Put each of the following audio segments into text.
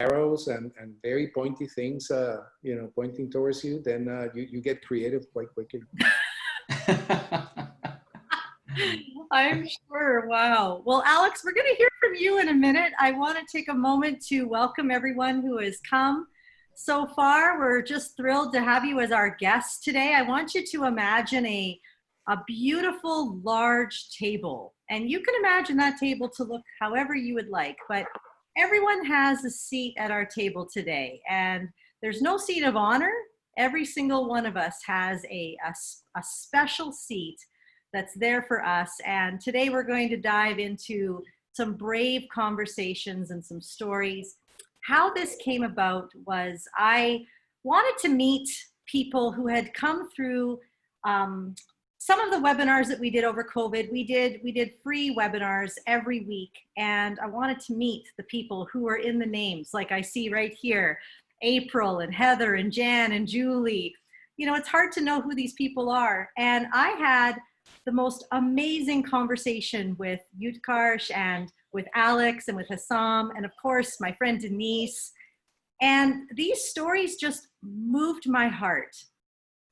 arrows and very pointy things, pointing towards you, then you get creative quite quickly. I'm sure. Wow. Well, Alex, we're going to hear from you in a minute. I want to take a moment to welcome everyone who has come so far. We're just thrilled to have you as our guest today. I want you to imagine a beautiful large table, and you can imagine that table to look however you would like, but everyone has a seat at our table today, and there's no seat of honor. Every single one of us has a special seat that's there for us. And today we're going to dive into some brave conversations and some stories. How this came about was I wanted to meet people who had come through some of the webinars that we did over COVID. We did free webinars every week, and I wanted to meet the people who are in the names, like I see right here, April and Heather and Jan and Julie. You know, it's hard to know who these people are. And I had the most amazing conversation with Utkarsh and with Alex and with Hassam, and of course, my friend Denise. And these stories just moved my heart.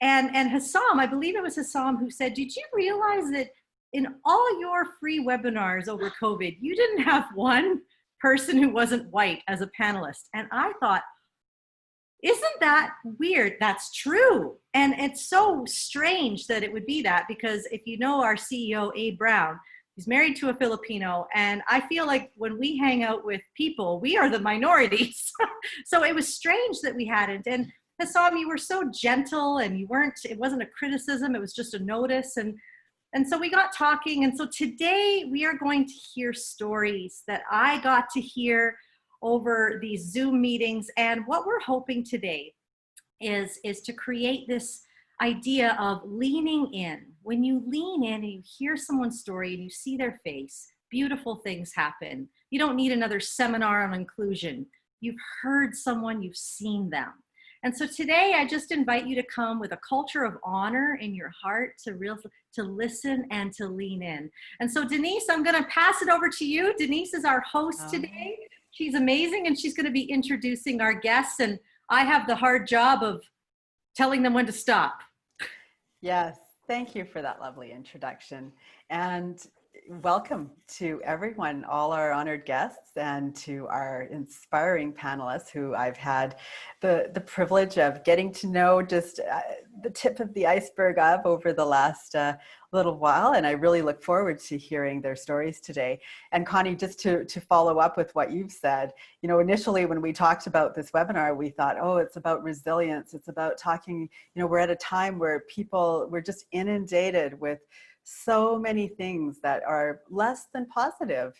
And Hassam, I believe it was Hassam who said, did you realize that in all your free webinars over COVID, you didn't have one person who wasn't white as a panelist? And I thought, isn't that weird? That's true. And it's so strange that it would be that, because if you know our CEO, Abe Brown, he's married to a Filipino, and I feel like when we hang out with people, we are the minorities. So it was strange that we hadn't. And Hassam, you were so gentle, and it wasn't a criticism, it was just a notice. And so we got talking. And so today we are going to hear stories that I got to hear over these Zoom meetings. And what we're hoping today is to create this idea of leaning in. When you lean in and you hear someone's story and you see their face, beautiful things happen. You don't need another seminar on inclusion. You've heard someone, you've seen them. And so today I just invite you to come with a culture of honor in your heart to listen and to lean in. And so Denise, I'm going to pass it over to you. Denise is our host today. She's amazing, and she's going to be introducing our guests, and I have the hard job of telling them when to stop. Yes, thank you for that lovely introduction. And welcome to everyone, all our honored guests, and to our inspiring panelists who I've had the privilege of getting to know just the tip of the iceberg of over the last little while. And I really look forward to hearing their stories today. And Connie, just to follow up with what you've said, you know, initially when we talked about this webinar, we thought, oh, it's about resilience. It's about talking, you know, we're at a time where we're just inundated with so many things that are less than positive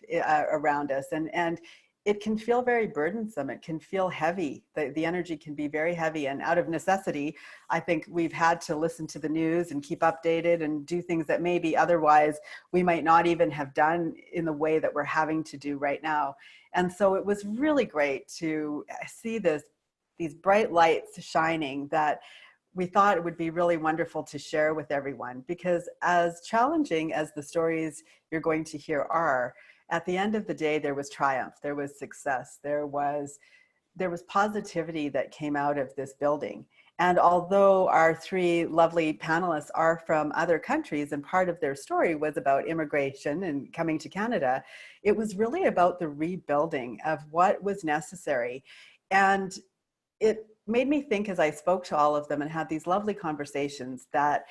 around us. And it can feel very burdensome. It can feel heavy. The energy can be very heavy. And out of necessity, I think we've had to listen to the news and keep updated and do things that maybe otherwise we might not even have done in the way that we're having to do right now. And so it was really great to see these bright lights shining that we thought it would be really wonderful to share with everyone, because as challenging as the stories you're going to hear are, at the end of the day, there was triumph, there was success, there was positivity that came out of this building. And although our three lovely panelists are from other countries and part of their story was about immigration and coming to Canada, it was really about the rebuilding of what was necessary. And it made me think, as I spoke to all of them and had these lovely conversations, that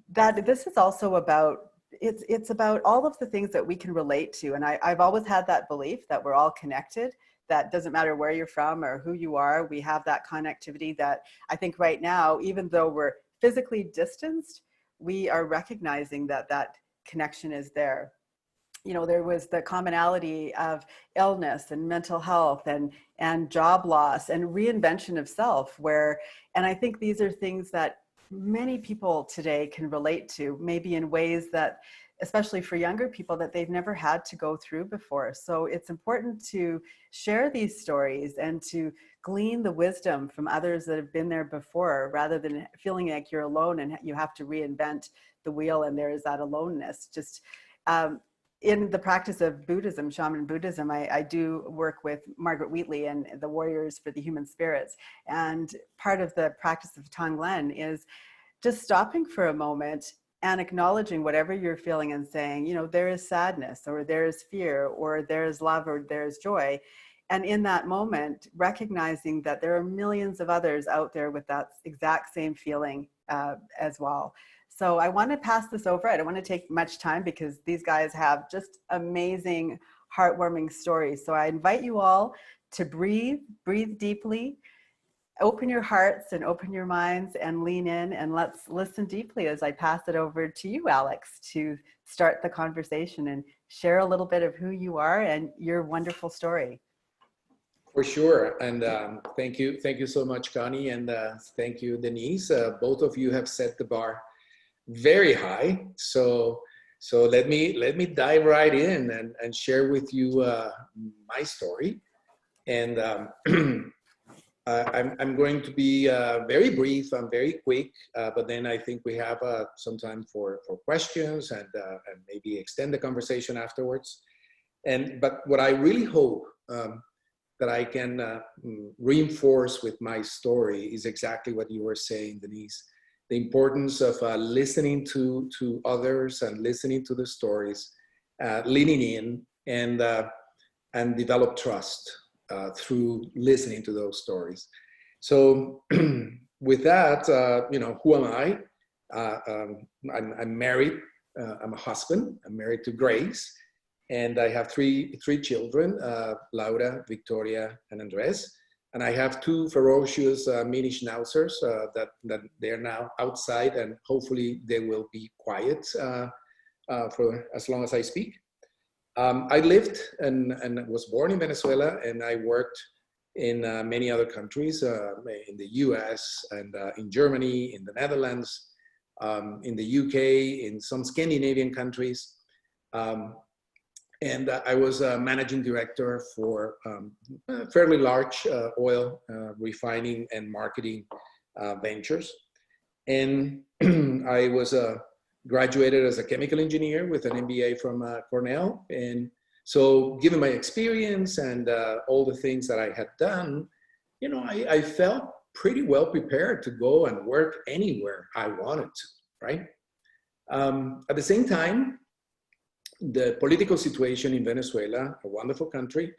this is also about, it's about all of the things that we can relate to. And I've always had that belief that we're all connected, that doesn't matter where you're from or who you are, we have that connectivity that I think right now, even though we're physically distanced, we are recognizing that connection is there. You know, there was the commonality of illness and mental health and job loss and reinvention of self, and I think these are things that many people today can relate to, maybe in ways that, especially for younger people, that they've never had to go through before. So it's important to share these stories and to glean the wisdom from others that have been there before, rather than feeling like you're alone and you have to reinvent the wheel and there is that aloneness. in the practice of Buddhism, shaman Buddhism, I do work with Margaret Wheatley and the Warriors for the Human Spirits. And part of the practice of Tonglen is just stopping for a moment and acknowledging whatever you're feeling and saying, you know, there is sadness, or there is fear, or there is love, or there is joy. And in that moment, recognizing that there are millions of others out there with that exact same feeling as well. So I want to pass this over. I don't want to take much time because these guys have just amazing, heartwarming stories. So I invite you all to breathe deeply, open your hearts and open your minds and lean in, and let's listen deeply as I pass it over to you, Alex, to start the conversation and share a little bit of who you are and your wonderful story. For sure. And thank you so much, Connie. And thank you, Denise. Both of you have set the bar very high. So let me dive right in and share with you my story. And I'm going to be very brief and very quick, but then I think we have some time for questions and maybe extend the conversation afterwards. But what I really hope that I can reinforce with my story is exactly what you were saying, Denise. The importance of listening to others and listening to the stories, leaning in and develop trust through listening to those stories. So with that, you know, who am I? I'm married. I'm a husband. I'm married to Grace, and I have three children: Laura, Victoria, and Andres. And I have two ferocious mini schnauzers that they're now outside, and hopefully they will be quiet for as long as I speak. I lived and was born in Venezuela, and I worked in many other countries, in the US and in Germany, in the Netherlands, in the UK, in some Scandinavian countries. And I was a managing director for fairly large oil refining and marketing ventures. And I was graduated as a chemical engineer with an MBA from Cornell. And so given my experience and all the things that I had done, you know, I felt pretty well prepared to go and work anywhere I wanted to, right? At the same time, the political situation in Venezuela, a wonderful country,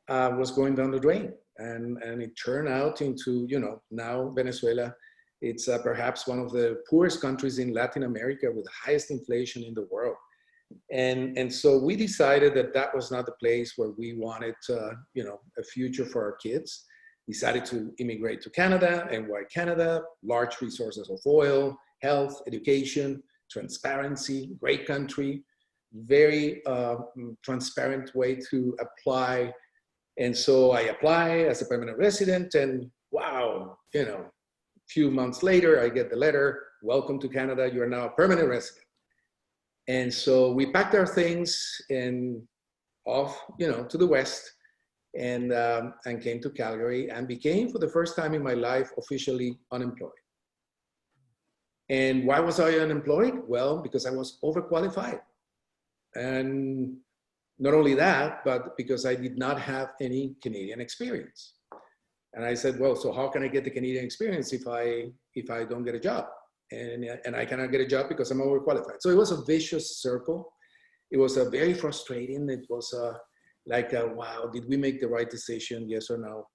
was going down the drain. And it turned out into, you know, now Venezuela, it's perhaps one of the poorest countries in Latin America with the highest inflation in the world. And so we decided that that was not the place where we wanted, you know, a future for our kids. Decided to immigrate to Canada. And why Canada? Large resources of oil, health, education, transparency, great country, very transparent way to apply. And so I apply as a permanent resident, and wow, you know, a few months later, I get the letter, welcome to Canada, you are now a permanent resident. And so we packed our things and off, you know, to the West, and came to Calgary and became, for the first time in my life, officially unemployed. And why was I unemployed? Well, because I was overqualified. And not only that, but because I did not have any Canadian experience. And I said, well, so how can I get the Canadian experience if I don't get a job? And I cannot get a job because I'm overqualified. So it was a vicious circle. It was a very frustrating. It was like, wow, did we make the right decision? Yes or no?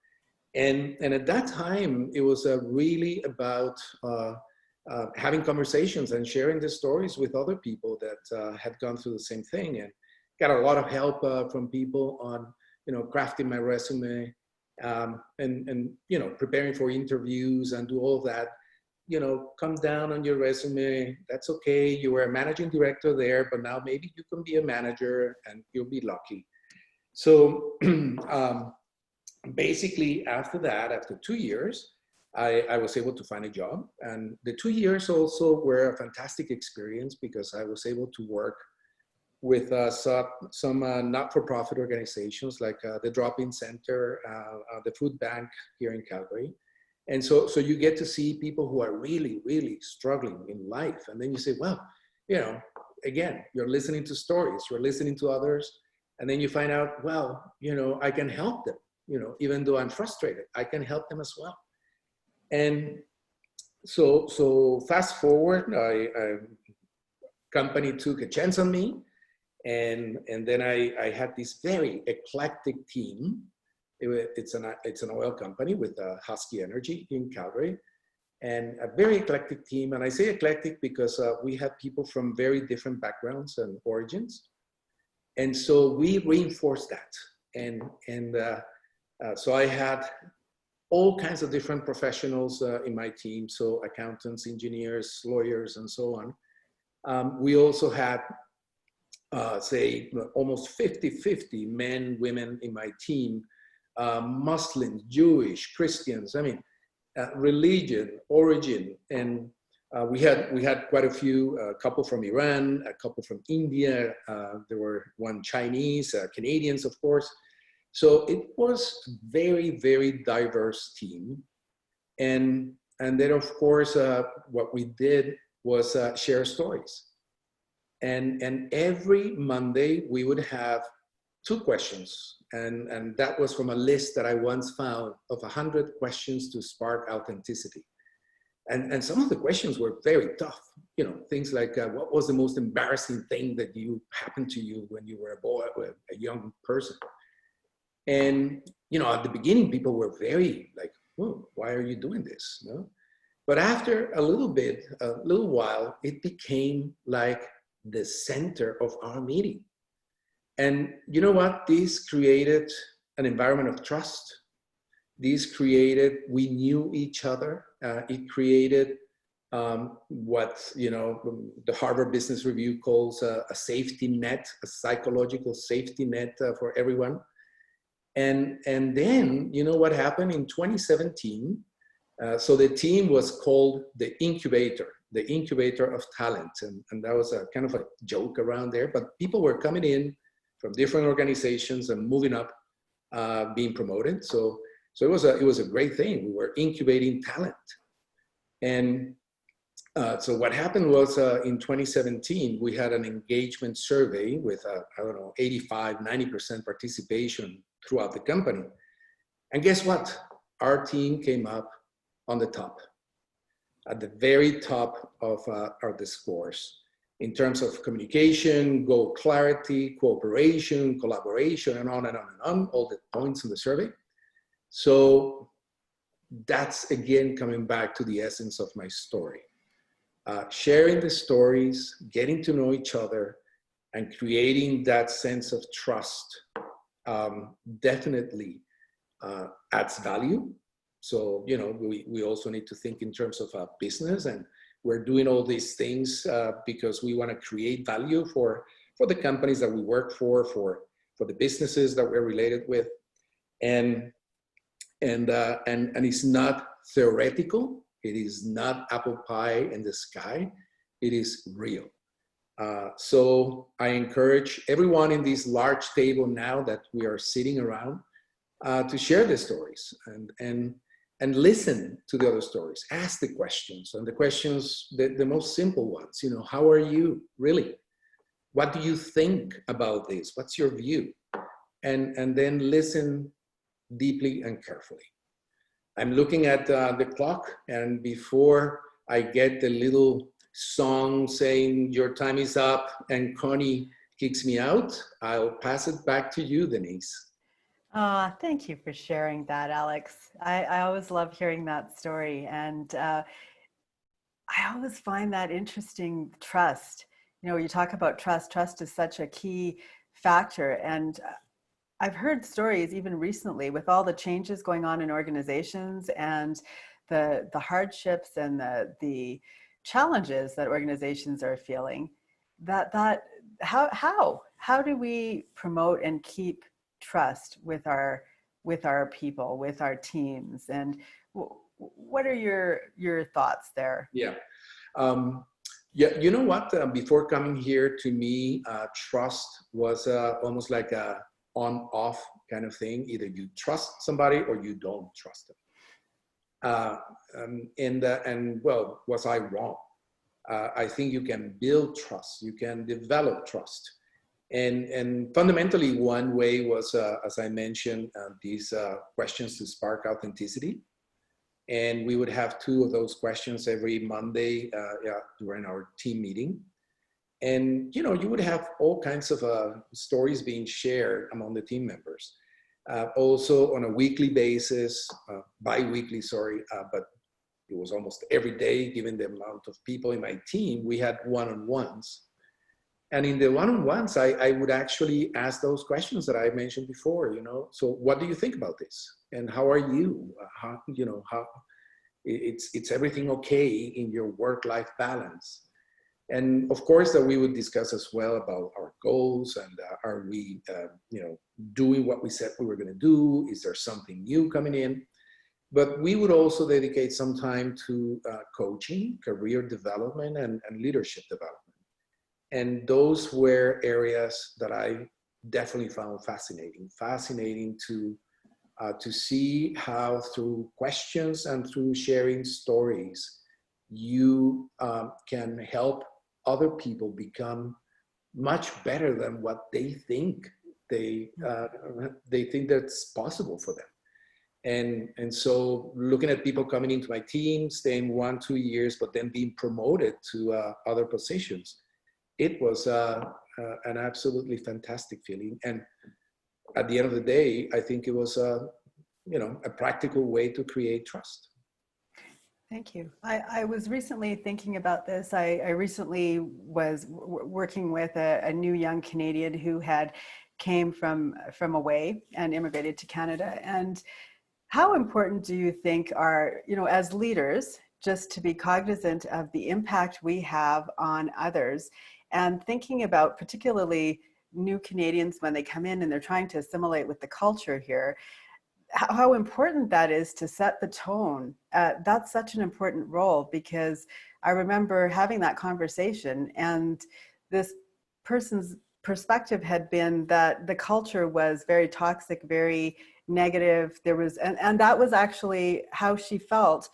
And at that time, it was really about having conversations and sharing the stories with other people that had gone through the same thing, and got a lot of help from people on, you know, crafting my resume and you know, preparing for interviews and do all of that. You know, come down on your resume. That's okay. You were a managing director there, but now maybe you can be a manager and you'll be lucky. So basically after that, after 2 years, I was able to find a job. And the 2 years also were a fantastic experience because I was able to work with some not-for-profit organizations like the Drop-In Center, the Food Bank here in Calgary. And so you get to see people who are really, really struggling in life. And then you say, well, you know, again, you're listening to stories, you're listening to others, and then you find out, well, I can help them, even though I'm frustrated, I can help them as well. And so fast forward, I company took a chance on me, and then I had this very eclectic team. It's an oil company with Husky Energy in Calgary, and a very eclectic team. And I say eclectic because we have people from very different backgrounds and origins. And so we reinforced that. So I had all kinds of different professionals in my team. So accountants, engineers, lawyers, and so on. We also had, say, almost 50-50 men, women in my team, Muslims, Jewish, Christians, religion, origin, and we had quite a few, a couple from Iran, a couple from India, there were one Chinese, Canadians, of course. So it was very, very diverse team. And then, of course, what we did was share stories. And every Monday, we would have 2 questions. And that was from a list that I once found of 100 questions to spark authenticity. And some of the questions were very tough. Things like, what was the most embarrassing thing that happened to you when you were a boy, a young person? And, at the beginning, people were very like, whoa, why are you doing this? But after a little while, it became like the center of our meeting. And you know what? This created an environment of trust. We knew each other. It created what, the Harvard Business Review calls a safety net, a psychological safety net for everyone. And then, what happened in 2017? So the team was called the incubator of talent. And that was a kind of a joke around there, but people were coming in from different organizations and moving up, being promoted. So it was a great thing. We were incubating talent. And so what happened was in 2017, we had an engagement survey with, 85, 90% participation throughout the company. And guess what? Our team came up on the top, at the very top of the scores in terms of communication, goal clarity, cooperation, collaboration, and on and on and on, all the points in the survey. So that's, again, coming back to the essence of my story. Sharing the stories, getting to know each other, and creating that sense of trust definitely adds value. So, we also need to think in terms of business, and we're doing all these things because we want to create value for the companies that we work for the businesses that we're related with. And it's not theoretical. It is not apple pie in the sky. It is real. So I encourage everyone in this large table now that we are sitting around to share the stories and listen to the other stories. Ask the questions, and the questions, the most simple ones. How are you really? What do you think about this? What's your view? And then listen deeply and carefully. I'm looking at the clock, and before I get the little song saying your time is up and Connie kicks me out, I'll pass it back to you, Denise. Thank you for sharing that, Alex. I always love hearing that story. And I always find that interesting, trust. You talk about trust. Trust is such a key factor. And I've heard stories even recently with all the changes going on in organizations and the hardships and the challenges that organizations are feeling, how do we promote and keep trust with our people, with our teams? And what are your thoughts there? Yeah. You know what? Before coming here, to me, trust was almost like a on-off kind of thing. Either you trust somebody or you don't trust them. And well, was I wrong? I think you can build trust, you can develop trust. And fundamentally, one way was, as I mentioned, these questions to spark authenticity. And we would have 2 of those questions every Monday during our team meeting. And, you know, you would have all kinds of stories being shared among the team members. Also on a weekly basis, bi-weekly, sorry, but it was almost every day, given the amount of people in my team, we had one-on-ones. And in the one-on-ones, I would actually ask those questions that I mentioned before, you know, so what do you think about this? And how are you? How, you know, how it's everything okay in your work-life balance? And of course that we would discuss as well about our goals and are we, you know, doing what we said we were going to do? Is there something new coming in? But we would also dedicate some time to coaching, career development, and leadership development. And those were areas that I definitely found fascinating to see how through questions and through sharing stories, you can help other people become much better than what they think they think that's possible for them. And so looking at people coming into my team, staying 1-2 years, but then being promoted to other positions, it was an absolutely fantastic feeling. And at the end of the day, I think it was you know, a practical way to create trust. Thank you. I was recently thinking about this. I recently was working with a new young Canadian who came from away and immigrated to Canada. And how important do you think are, you know, as leaders, just to be cognizant of the impact we have on others, and thinking about particularly new Canadians when they come in and they're trying to assimilate with the culture here, how important that is to set the tone. That's such an important role, because I remember having that conversation and this person's perspective had been that the culture was very toxic, very negative. There was, and that was actually how she felt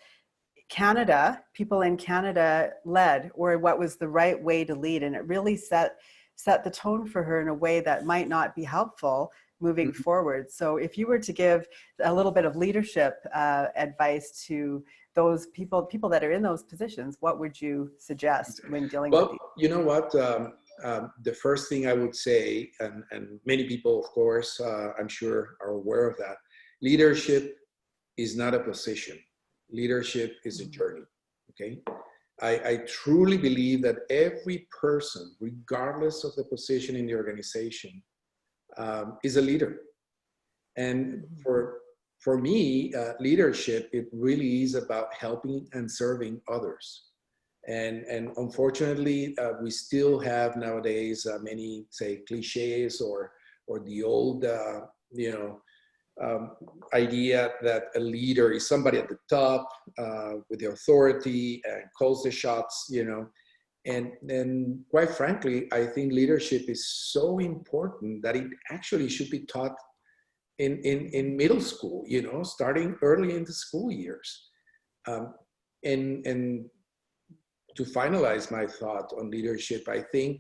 Canada, people in Canada led, or what was the right way to lead. And it really set the tone for her in a way that might not be helpful moving forward. So if you were to give a little bit of leadership advice to those people that are in those positions, what would you suggest when dealing with these? You know what, the first thing I would say, and many people, of course, I'm sure are aware of that, leadership is not a position. Leadership is a journey, okay? I truly believe that every person, regardless of the position in the organization, is a leader. And for me, leadership, it really is about helping and serving others. And unfortunately, we still have nowadays many, say, cliches or the old, you know, idea that a leader is somebody at the top with the authority and calls the shots, you know. And quite frankly, I think leadership is so important that it actually should be taught in middle school, you know, starting early in the school years. And to finalize my thought on leadership, I think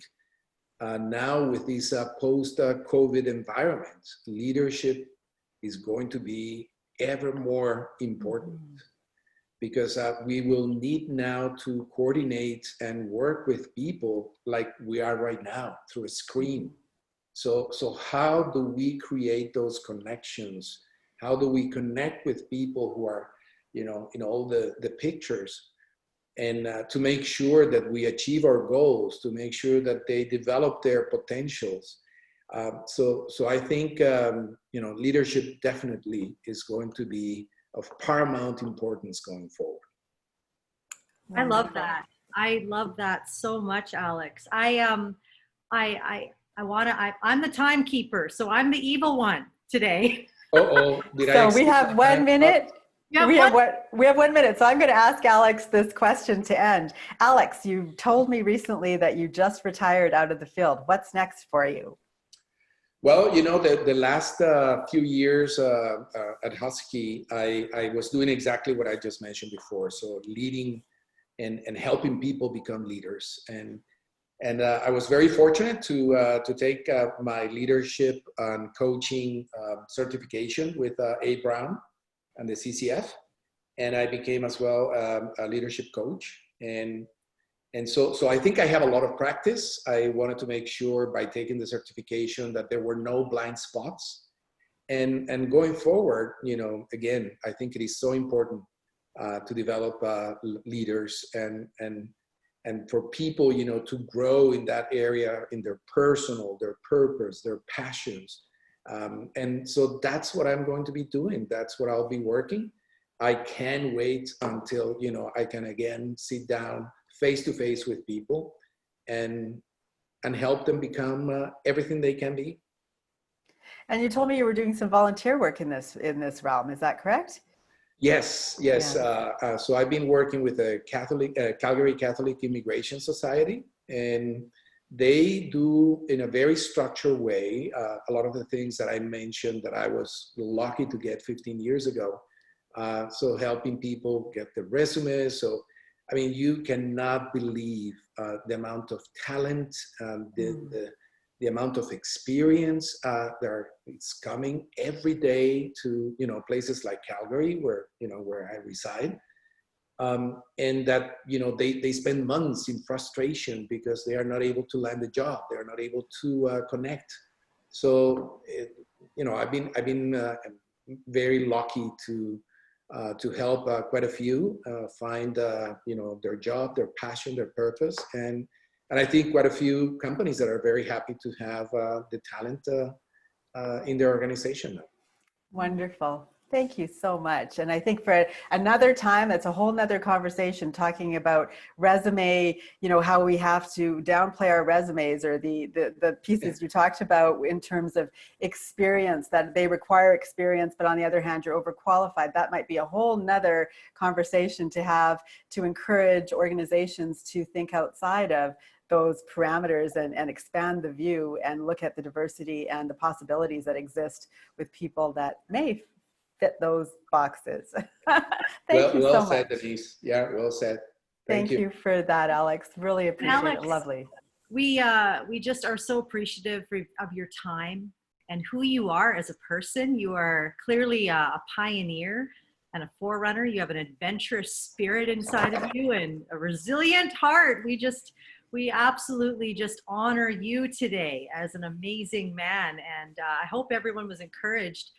now with this post-COVID environment, leadership is going to be ever more important, because we will need now to coordinate and work with people like we are right now through a screen. So how do we create those connections? How do we connect with people who are, you know, in all the pictures, and to make sure that we achieve our goals, to make sure that they develop their potentials. So I think, you know, leadership definitely is going to be of paramount importance going forward. I love that. I love that so much, Alex. I'm the timekeeper, so I'm the evil one today. So we have 1 minute. We have 1 minute. So I'm going to ask Alex this question to end. Alex, you told me recently that you just retired out of the field. What's next for you? Well, you know, the last few years at Husky, I was doing exactly what I just mentioned before. So leading and helping people become leaders. And I was very fortunate to take my leadership and coaching certification with A. Brown and the CCF. And I became as well a leadership coach. And so I think I have a lot of practice. I wanted to make sure by taking the certification that there were no blind spots. And going forward, again, I think it is so important to develop leaders and for people, to grow in that area, in their personal, their purpose, their passions. And so that's what I'm going to be doing. That's what I'll be working. I can't wait until, I can again sit down face to face with people and help them become everything they can be. And you told me you were doing some volunteer work in this realm. Is that correct? Yes. Yeah. So I've been working with a Calgary Catholic Immigration Society, and they do in a very structured way a lot of the things that I mentioned that I was lucky to get 15 years ago. So helping people get their resumes. So, I mean, you cannot believe the amount of talent, the amount of experience it's coming every day to, places like Calgary, where I reside. And that, they spend months in frustration because they are not able to land a job. They are not able to connect. So, I've been very lucky to help quite a few find their job, their passion, their purpose, and I think quite a few companies that are very happy to have the talent in their organization. Wonderful. Thank you so much. And I think for another time, that's a whole nother conversation, talking about resume, how we have to downplay our resumes, or the pieces you talked about in terms of experience, that they require experience, but on the other hand, you're overqualified. That might be a whole nother conversation to have, to encourage organizations to think outside of those parameters and expand the view and look at the diversity and the possibilities that exist with people that may fit those boxes. Thank you so well much. Said, Denise. Yeah, well said. Thank you for that, Alex. Really appreciate Alex, it. Lovely. We just are so appreciative of your time and who you are as a person. You are clearly a pioneer and a forerunner. You have an adventurous spirit inside of you and a resilient heart. We absolutely just honor you today as an amazing man. And I hope everyone was encouraged.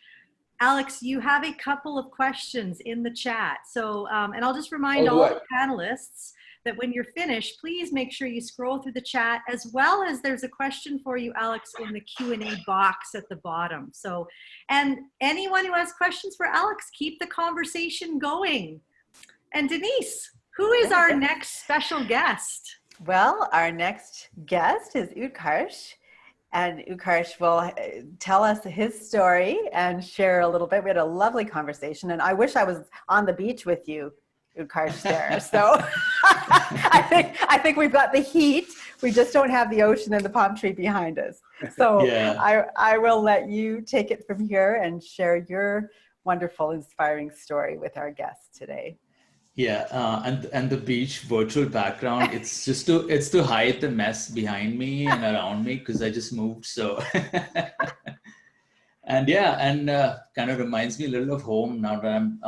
Alex, you have a couple of questions in the chat. So, and I'll just remind all the panelists that when you're finished, please make sure you scroll through the chat, as well as there's a question for you, Alex, in the Q&A box at the bottom. So, and anyone who has questions for Alex, keep the conversation going. And Denise, who is our next special guest? Well, our next guest is Utkarsh. And Utkarsh will tell us his story and share a little bit. We had a lovely conversation, and I wish I was on the beach with you, Utkarsh, there. So I think we've got the heat. We just don't have the ocean and the palm tree behind us. So yeah. I will let you take it from here and share your wonderful, inspiring story with our guests today. Yeah, and the beach virtual background, it's to hide the mess behind me and around me, because I just moved. So and kind of reminds me a little of home now that I'm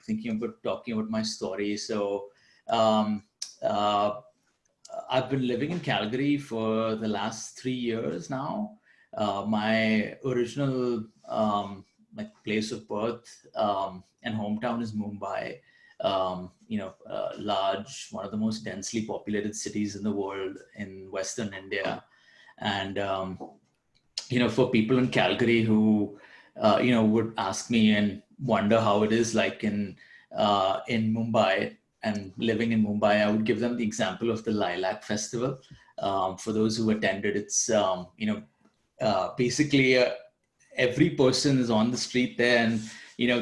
thinking about talking about my story. So I've been living in Calgary for the last 3 years now. My original place of birth and hometown is Mumbai. Large, one of the most densely populated cities in the world in Western India. And, for people in Calgary who, would ask me and wonder how it is like in Mumbai and living in Mumbai, I would give them the example of the Lilac Festival. For those who attended, it's, basically every person is on the street there, and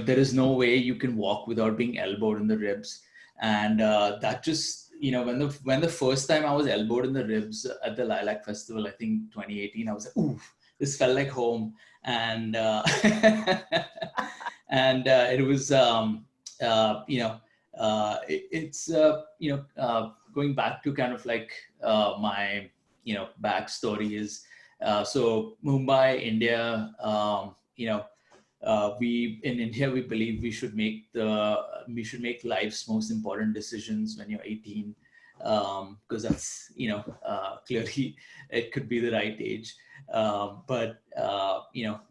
there is no way you can walk without being elbowed in the ribs. And that just, when the first time I was elbowed in the ribs at the Lilac Festival, I think 2018, I was like, ooh, this felt like home. And and it was, it's going back to kind of like my backstory is so Mumbai, India. We in India we believe we should make life's most important decisions when you're 18, because that's clearly it could be the right age. But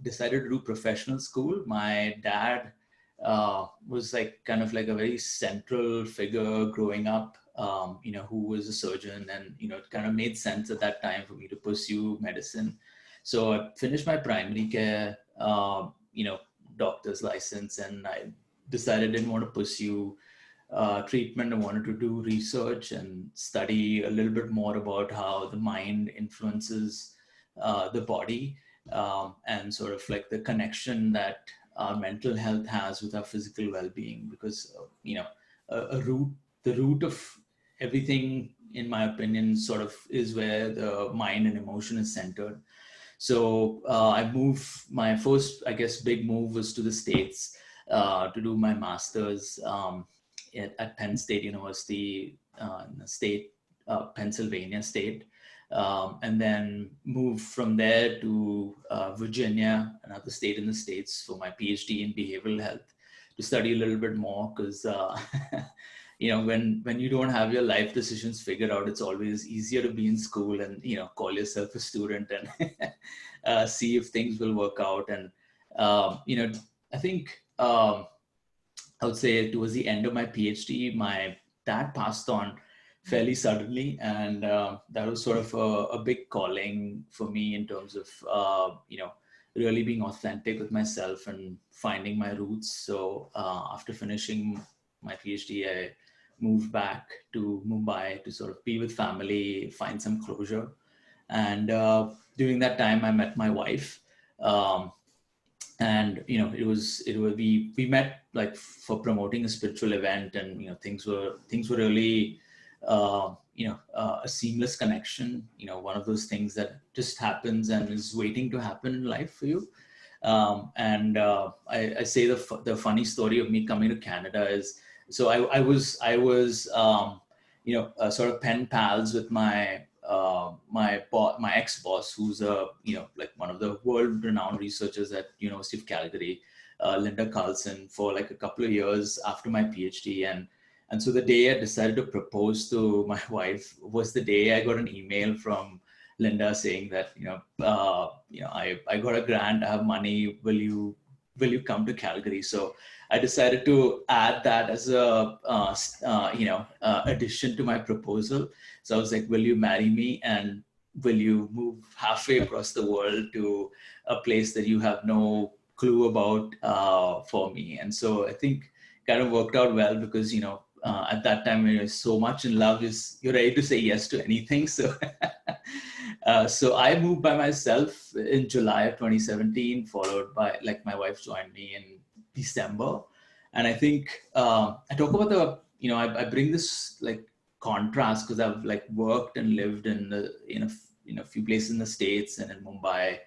decided to do professional school. My dad was like kind of like a very central figure growing up, who was a surgeon, and it kind of made sense at that time for me to pursue medicine. So I finished my primary care, doctor's license, and I decided I didn't want to pursue treatment. I wanted to do research and study a little bit more about how the mind influences the body, and sort of like the connection that our mental health has with our physical well-being, because the root of everything, in my opinion, sort of is where the mind and emotion is centered. So I moved. My first, I guess, big move was to the States to do my master's at Penn State University, in the state, Pennsylvania state. And then moved from there to Virginia, another state in the States, for my PhD in behavioral health, to study a little bit more, because when you don't have your life decisions figured out, it's always easier to be in school and call yourself a student and see if things will work out. And I think I would say towards the end of my PhD, my dad passed on fairly suddenly, and that was sort of a big calling for me in terms of really being authentic with myself and finding my roots. So after finishing my PhD, I moved back to Mumbai to sort of be with family, find some closure. And during that time, I met my wife. And we met like for promoting a spiritual event, and things were really a seamless connection, one of those things that just happens and is waiting to happen in life for you. And I say the funny story of me coming to Canada is, so I was sort of pen pals with my my ex-boss, who's like one of the world-renowned researchers at University of Calgary, Linda Carlson, for like a couple of years after my PhD. And so the day I decided to propose to my wife was the day I got an email from Linda saying that, I got a grant, I have money, will you come to Calgary? So I decided to add that as a, addition to my proposal. So I was like, will you marry me? And will you move halfway across the world to a place that you have no clue about for me? And so I think kind of worked out well, because, at that time when you're so much in love, you're ready to say yes to anything. So, so I moved by myself in July of 2017, followed by, like, my wife joined me in December. And I think I talk about I bring this like contrast because I've like worked and lived in a few places in the States and in Mumbai,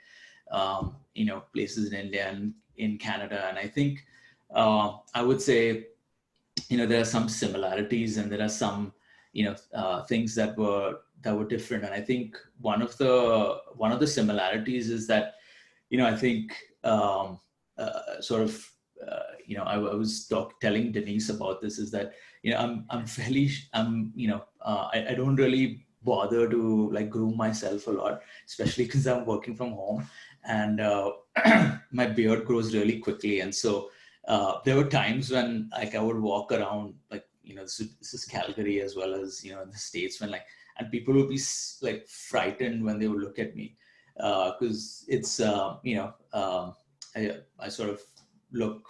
places in India and in Canada. And I think I would say, there are some similarities and there are some, things that were different. And I think one of the similarities is that, I think I was telling Denise about this, is that, I don't really bother to like groom myself a lot, especially because I'm working from home, and my beard grows really quickly. And so there were times when like I would walk around, like, this is Calgary as well as, in the States, when and people would be like frightened when they would look at me, because it's, I sort of look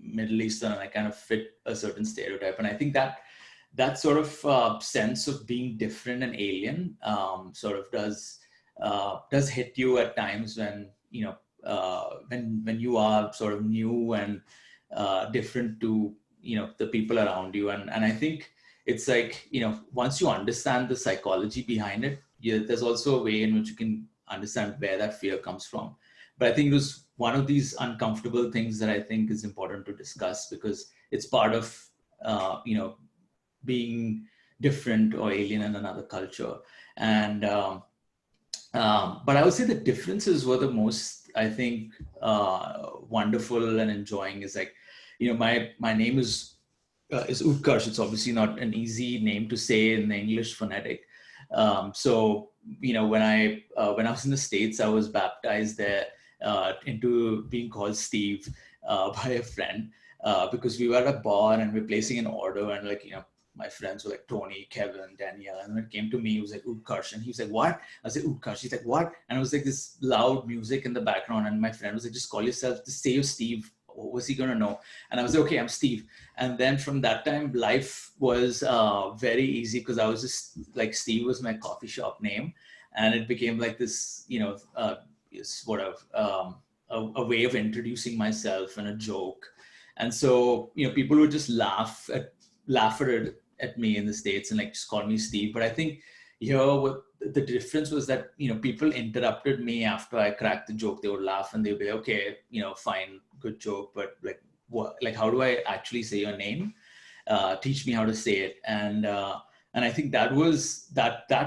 Middle Eastern and I kind of fit a certain stereotype. And I think that sort of sense of being different and alien sort of does hit you at times when, when you are sort of new and different to, the people around you. And I think it's like, once you understand the psychology behind it, there's also a way in which you can understand where that fear comes from. But I think it was one of these uncomfortable things that I think is important to discuss, because it's part of being different or alien in another culture. And but I would say the differences were the most, I think, wonderful and enjoying. Is like, my name is Utkarsh. It's obviously not an easy name to say in the English phonetic. So when I was in the States, I was baptized there into being called Steve by a friend because we were at a bar and we're placing an order, and my friends were like Tony, Kevin, Danielle, and when it came to me, it was like Utkarsh, and he was like, "What?" I said Utkarsh. He's like, "What?" And it was like this loud music in the background, and my friend was like, "Just call yourself. Just say you're Steve." What was he gonna know? And I was like, "Okay, I'm Steve." And then from that time, life was very easy because I was just like, Steve was my coffee shop name, and it became like this, sort of a way of introducing myself and a joke. And so people would just laugh at me in the States and like just call me Steve. But I think here what the difference was that people interrupted me after I cracked the joke. They would laugh and they would be like, "Okay, fine, good joke, but like what? Like how do I actually say your name? Teach me how to say it." And I think that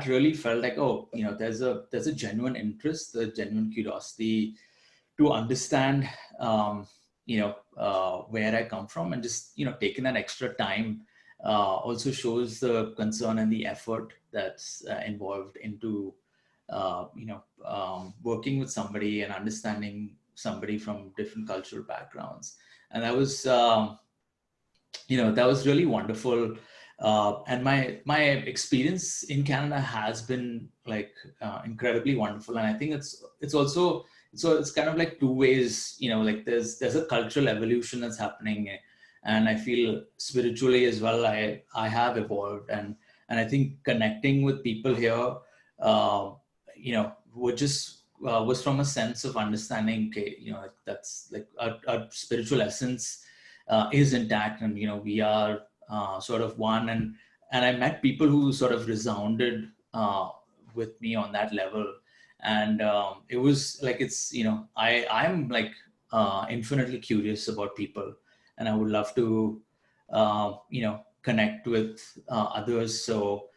really felt like, oh, there's a genuine interest, a genuine curiosity to understand where I come from, and just taking that extra time also shows the concern and the effort that's involved into working with somebody and understanding somebody from different cultural backgrounds. And that was really wonderful. And my experience in Canada has been like incredibly wonderful. And I think it's also, so it's kind of like two ways, like there's a cultural evolution that's happening, and I feel spiritually as well, I have evolved, and I think connecting with people here, was from a sense of understanding, okay, that's like our spiritual essence is intact, and we are sort of one, and I met people who sort of resounded with me on that level. And it was like, it's I'm like infinitely curious about people, and I would love to connect with others. So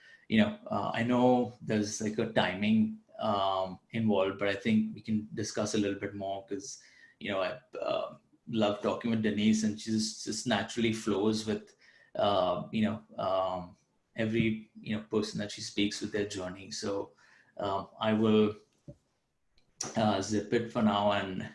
I know there's like a timing involved, but I think we can discuss a little bit more, because I love talking with Denise, and she just naturally flows with every person that she speaks with their journey. So I will zip it for now, and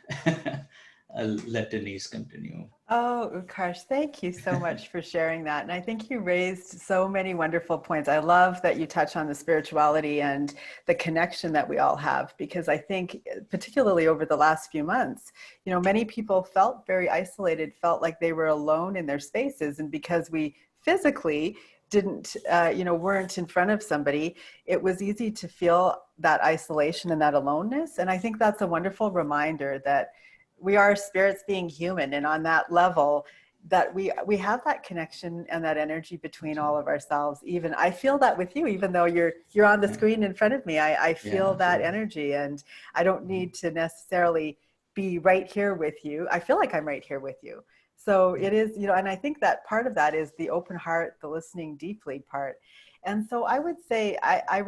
I'll let Denise continue. Oh, Utkarsh, thank you so much for sharing that. And I think you raised so many wonderful points. I love that you touch on the spirituality and the connection that we all have, because I think particularly over the last few months, many people felt very isolated, felt like they were alone in their spaces. And because we physically didn't, weren't in front of somebody, it was easy to feel that isolation and that aloneness. And I think that's a wonderful reminder that we are spirits being human, and on that level that we have that connection and that energy between all of ourselves. Even I feel that with you, even though you're on the screen in front of me, I feel that energy, and I don't need to necessarily be right here with you. I feel like I'm right here with you. So it is, and I think that part of that is the open heart, the listening deeply part. And so I would say I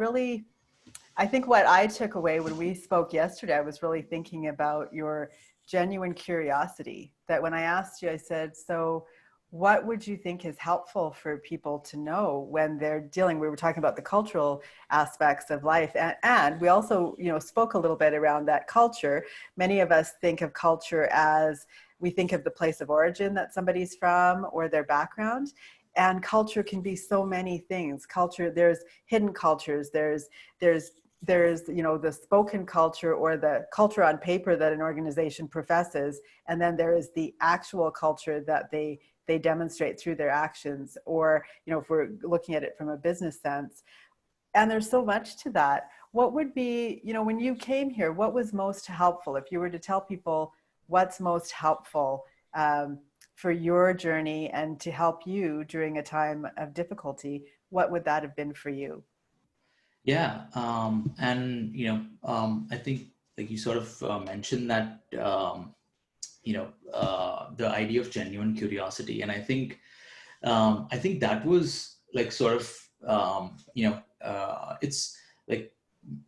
think what I took away when we spoke yesterday, I was really thinking about your genuine curiosity. That when I asked you, I said, so what would you think is helpful for people to know when they're dealing, we were talking about the cultural aspects of life, and we also spoke a little bit around that culture. Many of us think of culture as, we think of the place of origin that somebody's from or their background. And culture can be so many things. Culture, there's hidden cultures, there's the spoken culture, or the culture on paper that an organization professes, and then there is the actual culture that they demonstrate through their actions, or if we're looking at it from a business sense. And there's so much to that. What would be, when you came here, what was most helpful? If you were to tell people what's most helpful for your journey and to help you during a time of difficulty, what would that have been for you? Yeah, and I think, like you sort of mentioned that the idea of genuine curiosity, and I think I think that was like sort of, it's like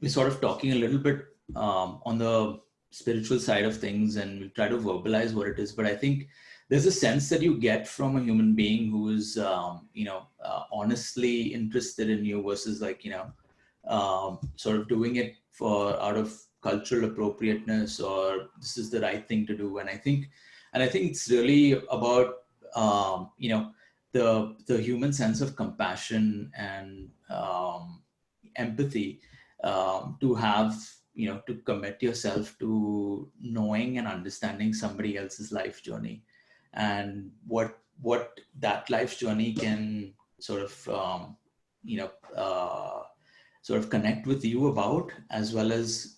we're sort of talking a little bit on the spiritual side of things, and we try to verbalize what it is. But I think there's a sense that you get from a human being who is, honestly interested in you versus like, sort of doing it for out of cultural appropriateness or this is the right thing to do. And I think it's really about, the human sense of compassion and empathy, to have, to commit yourself to knowing and understanding somebody else's life journey, and what that life journey can sort of, sort of connect with you about, as well as,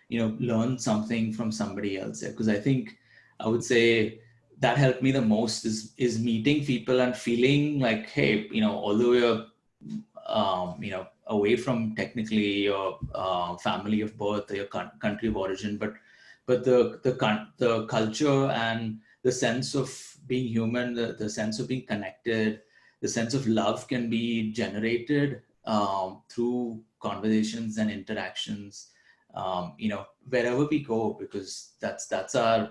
learn something from somebody else. Because I think I would say that helped me the most is meeting people and feeling like, hey, although you're, away from technically your family of birth or your country of origin, but the culture and the sense of being human, the sense of being connected, the sense of love can be generated through conversations and interactions, wherever we go, because that's our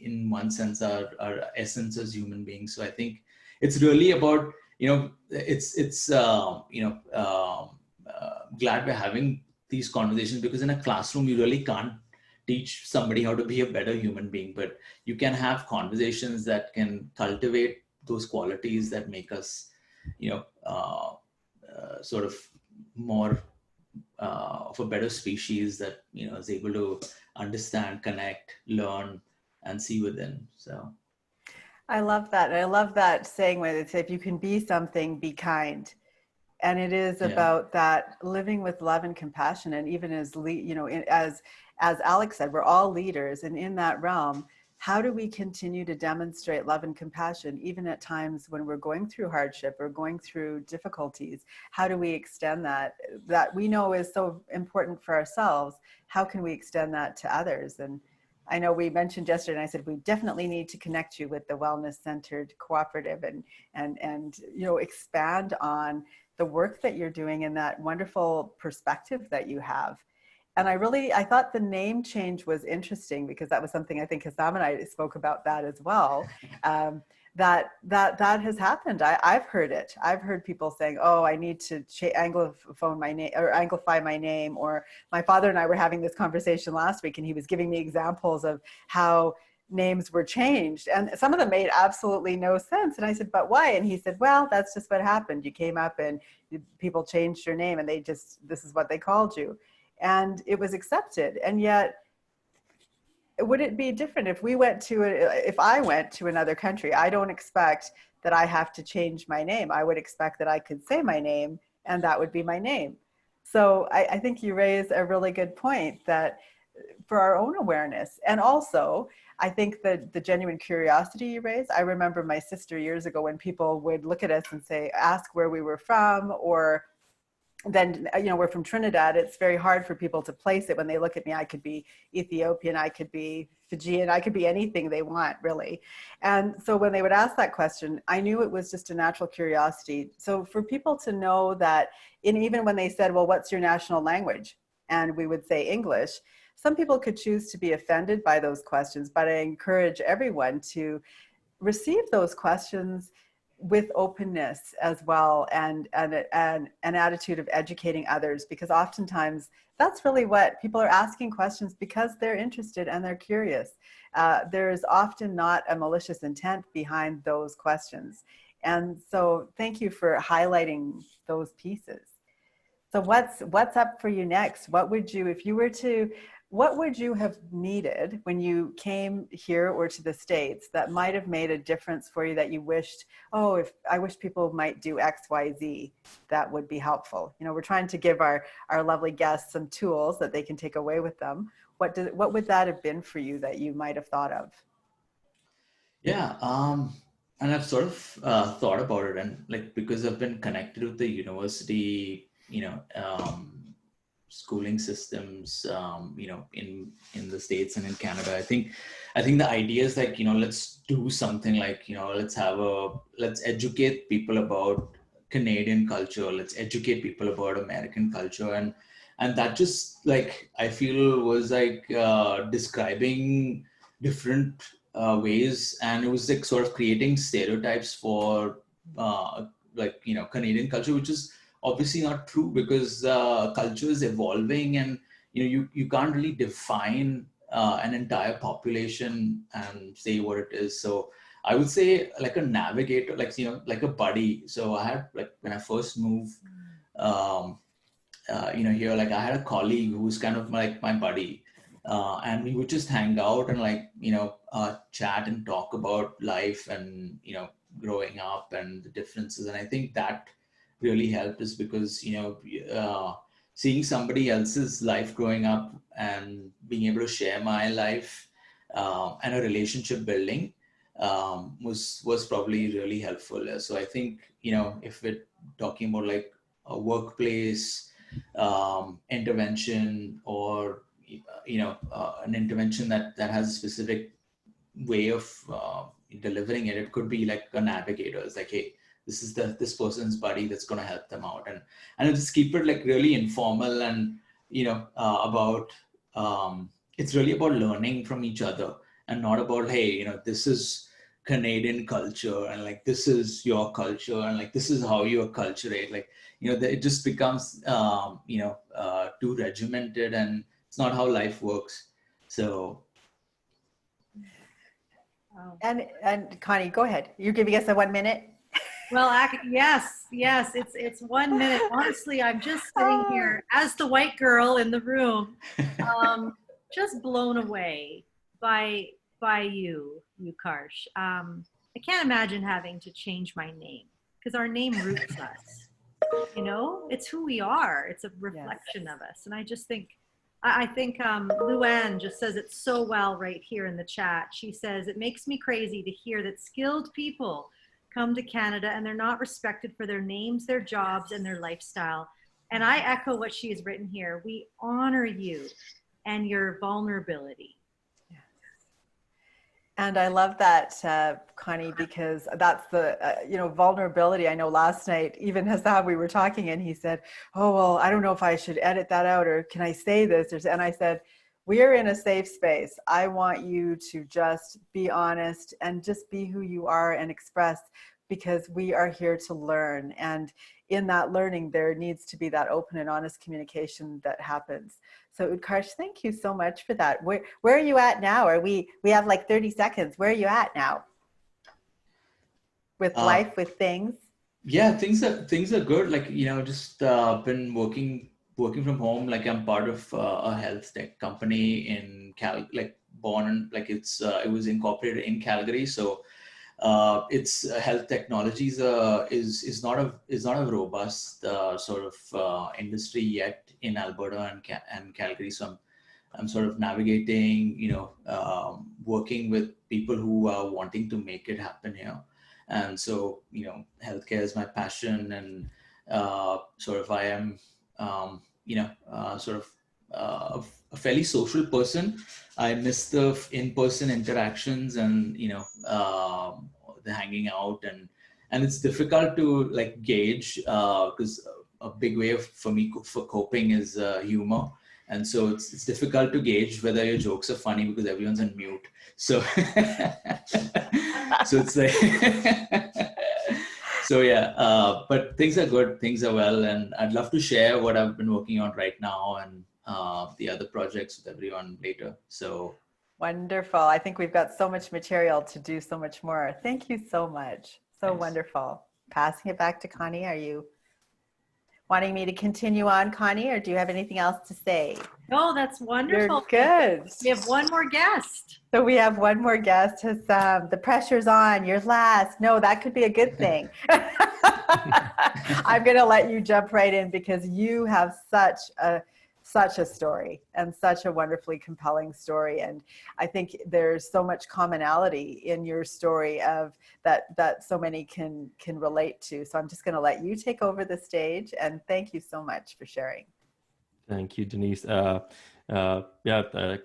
in one sense our essence as human beings. So I think it's really about, it's glad we're having these conversations, because in a classroom you really can't teach somebody how to be a better human being, but you can have conversations that can cultivate those qualities that make us, sort of more of a better species that, is able to understand, connect, learn, and see within. So I love that. I love that saying where they say, if you can be something, be kind. And it is about that living with love and compassion. And even as, as Alex said, we're all leaders. And in that realm, how do we continue to demonstrate love and compassion, even at times when we're going through hardship or going through difficulties? How do we extend that we know is so important for ourselves? How can we extend that to others? And I know we mentioned yesterday, and I said, we definitely need to connect you with the Wellness Centered Cooperative and expand on the work that you're doing and that wonderful perspective that you have. And I thought the name change was interesting, because that was something I think Hassam and I spoke about that as well. That has happened. I've heard it. I've heard people saying, "Oh, I need to anglophone my name or anglify my name." Or my father and I were having this conversation last week, and he was giving me examples of how names were changed, and some of them made absolutely no sense. And I said, "But why?" And he said, "Well, that's just what happened. You came up, and people changed your name, and this is what they called you." And it was accepted. And yet, would it be different if I went to another country? I don't expect that I have to change my name. I would expect that I could say my name and that would be my name. So I think you raise a really good point, that for our own awareness. And also, I think that the genuine curiosity you raise, I remember my sister years ago when people would look at us and ask where we were from, or then, we're from Trinidad. It's very hard for people to place it when they look at me. I could be Ethiopian, I could be Fijian, I could be anything they want, really. And so when they would ask that question, I knew it was just a natural curiosity. So for people to know that, even when they said, well, what's your national language? And we would say English, some people could choose to be offended by those questions, but I encourage everyone to receive those questions with openness as well, and an attitude of educating others, because oftentimes that's really what people are asking questions, because they're interested and they're curious. There's often not a malicious intent behind those questions. And so thank you for highlighting those pieces. So what's up for you next? What would you have needed when you came here or to the States that might have made a difference for you, that you wished, I wish people might do X, Y, Z, that would be helpful? We're trying to give our lovely guests some tools that they can take away with them. What would that have been for you that you might have thought of? Yeah, and I've sort of thought about it, and because I've been connected with the university, schooling systems, in the States and in Canada. I think the idea is like, let's do something like, let's educate people about Canadian culture. Let's educate people about American culture. And that just like, I feel was like describing different ways. And it was like sort of creating stereotypes for Canadian culture, which is obviously not true, because culture is evolving, and you can't really define an entire population and say what it is. So I would say like a navigator, like a buddy. So I had, like, when I first moved here, like I had a colleague who was kind of like my buddy, and we would just hang out and chat and talk about life and growing up and the differences. And I think that really helped, is because seeing somebody else's life growing up and being able to share my life and a relationship building was probably really helpful. So I think if we're talking about like a workplace intervention, or an intervention that has a specific way of delivering it, it could be like a navigator. It's like, hey, this is this person's buddy that's going to help them out, and I'll just keep it like really informal, and about it's really about learning from each other, and not about, hey, this is Canadian culture, and like this is your culture, and like this is how you acculturate. Like it just becomes too regimented, and it's not how life works. So. And Connie, go ahead. You're giving us a 1 minute. Well, yes, it's 1 minute. Honestly, I'm just sitting here as the white girl in the room, just blown away by you, Utkarsh. I can't imagine having to change my name, because our name roots us. It's who we are. It's a reflection of us. And I just think, Luann just says it so well right here in the chat. She says, it makes me crazy to hear that skilled people come to Canada and they're not respected for their names, their jobs, and their lifestyle. And I echo what she has written here. We honor you and your vulnerability. And I love that, Connie, because that's the, vulnerability. I know last night, even Hassam, we were talking and he said, oh, well, I don't know if I should edit that out, or can I say this? And I said, we're in a safe space. I want you to just be honest and just be who you are and express, because we are here to learn. And in that learning, there needs to be that open and honest communication that happens. So Utkarsh, thank you so much for that. Where are you at now? We have like 30 seconds. Where are you at now? With life, with things? Yeah, things are good. Like, just been working from home. Like, I'm part of a health tech company in it was incorporated in Calgary. So it's health technologies is not a robust sort of industry yet in Alberta and Calgary. So I'm sort of navigating, working with people who are wanting to make it happen here. And so, healthcare is my passion, and sort of I am, a fairly social person. I miss the in-person interactions and, the hanging out, and it's difficult to like gauge because a big way for me for coping is humor. And so it's difficult to gauge whether your jokes are funny because everyone's on mute. So, so it's like, so yeah, but things are good, things are well. And I'd love to share what I've been working on right now and the other projects with everyone later. So. Wonderful. I think we've got so much material to do so much more. Thank you so much. So Thanks. Wonderful. Passing it back to Connie. Are you wanting me to continue on, Connie, or do you have anything else to say? No, that's wonderful. You're good. We have one more guest. So we have one more guest. Hassam, the pressure's on. You're last. No, that could be a good thing. I'm going to let you jump right in because you have such a story and such a wonderfully compelling story. And I think there's so much commonality in your story of that so many can relate to. So I'm just going to let you take over the stage, and thank you so much for sharing. Thank you, Denise.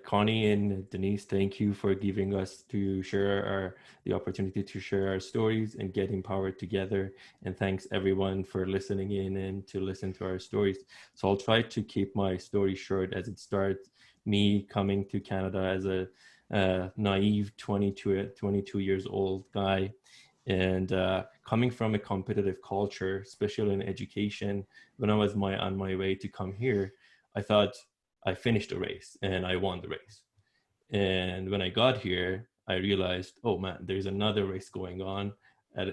Connie and Denise, thank you for giving us to share the opportunity to share our stories and get empowered together. And thanks everyone for listening in and to listen to our stories. So I'll try to keep my story short as it starts me coming to Canada as a naive 22 years old guy. And coming from a competitive culture, especially in education, when I was on my way to come here, I thought I finished the race and I won the race. And when I got here, I realized, oh man, there's another race going on